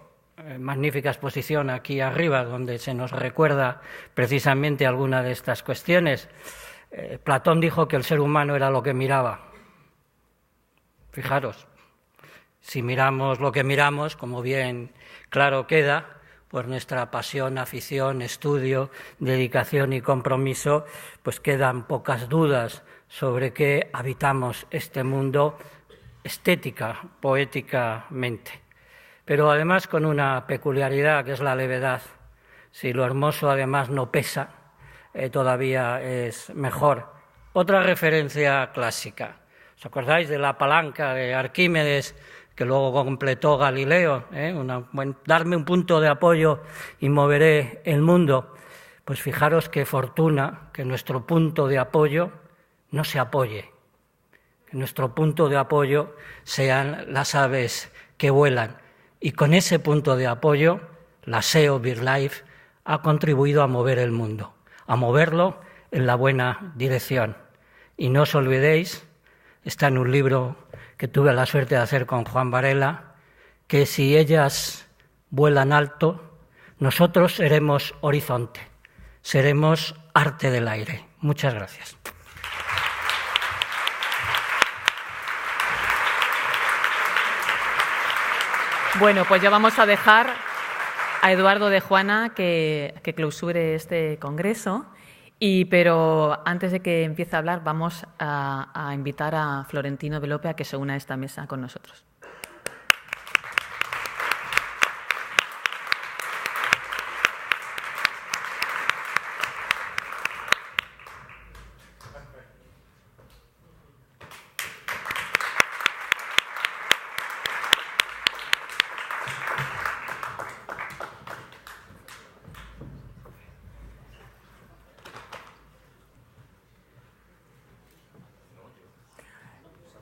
magnífica exposición aquí arriba, donde se nos recuerda precisamente alguna de estas cuestiones. Platón dijo que el ser humano era lo que miraba. Fijaros, si miramos lo que miramos, como bien claro queda, pues nuestra pasión, afición, estudio, dedicación y compromiso, pues quedan pocas dudas sobre que habitamos este mundo estética, poéticamente. Pero además con una peculiaridad que es la levedad. Si lo hermoso además no pesa, todavía es mejor. Otra referencia clásica. ¿Os acordáis de la palanca de Arquímedes que luego completó Galileo? Darme un punto de apoyo y moveré el mundo. Pues fijaros qué fortuna que nuestro punto de apoyo no se apoye. Que nuestro punto de apoyo sean las aves que vuelan. Y con ese punto de apoyo, la SEO BirdLife ha contribuido a mover el mundo, a moverlo en la buena dirección. Y no os olvidéis, está en un libro que tuve la suerte de hacer con Juan Varela, que si ellas vuelan alto, nosotros seremos horizonte, seremos arte del aire. Muchas gracias. Bueno, pues ya vamos a dejar a Eduardo de Juana que clausure este congreso, pero antes de que empiece a hablar vamos a invitar a Florentino Velope a que se una a esta mesa con nosotros.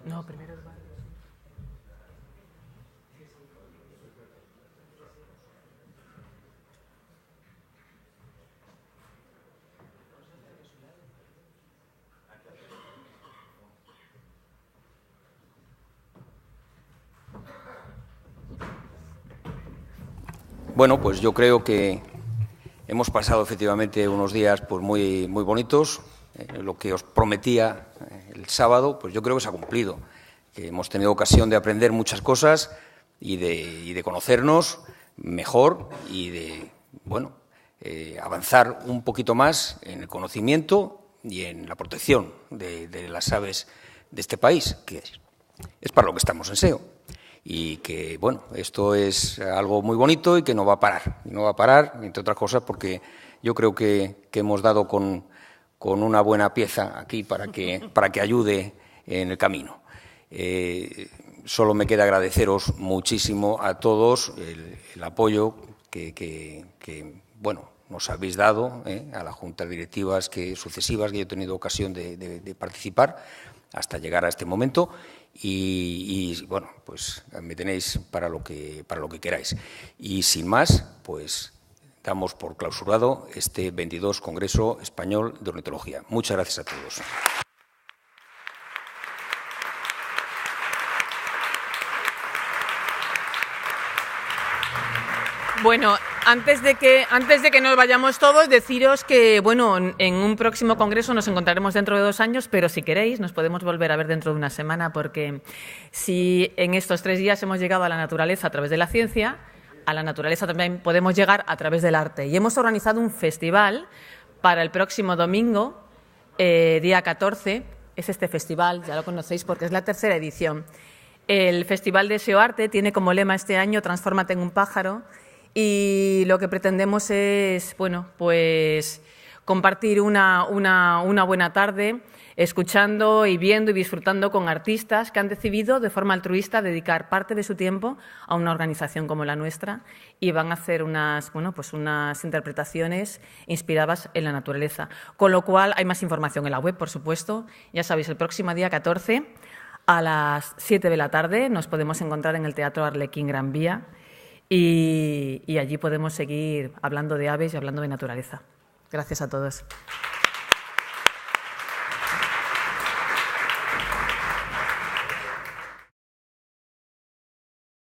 No, primero Eduardo. Bueno, pues yo creo que hemos pasado efectivamente unos días pues muy bonitos. Lo que os prometía el sábado, pues yo creo que se ha cumplido. Que hemos tenido ocasión de aprender muchas cosas y de conocernos mejor y de avanzar un poquito más en el conocimiento y en la protección de las aves de este país, que es para lo que estamos en SEO. Y que, bueno, esto es algo muy bonito y que no va a parar. Y no va a parar, entre otras cosas, porque yo creo que hemos dado con una buena pieza aquí para que ayude en el camino. Solo me queda agradeceros muchísimo a todos el apoyo que nos habéis dado a las juntas directivas sucesivas que yo he tenido ocasión de participar hasta llegar a este momento. Y bueno, pues me tenéis para lo que queráis. Y sin más, pues damos por clausurado este 22 Congreso Español de Ornitología. Muchas gracias a todos. Bueno, antes de que nos vayamos todos, deciros que, bueno, en un próximo congreso nos encontraremos dentro de 2 años, pero si queréis nos podemos volver a ver dentro de una semana, porque si en estos 3 días hemos llegado a la naturaleza a través de la ciencia, a la naturaleza también podemos llegar a través del arte. Y hemos organizado un festival para el próximo domingo, día 14. Es este festival, ya lo conocéis porque es la 3ª edición. El Festival de SEO Arte tiene como lema este año «Transfórmate en un pájaro». Y lo que pretendemos es, bueno, pues compartir una buena tarde escuchando y viendo y disfrutando con artistas que han decidido de forma altruista dedicar parte de su tiempo a una organización como la nuestra y van a hacer unas interpretaciones inspiradas en la naturaleza. Con lo cual hay más información en la web, por supuesto. Ya sabéis, el próximo día 14 a las 7 de la tarde nos podemos encontrar en el Teatro Arlequín Gran Vía. Y allí podemos seguir hablando de aves y hablando de naturaleza. Gracias a todos.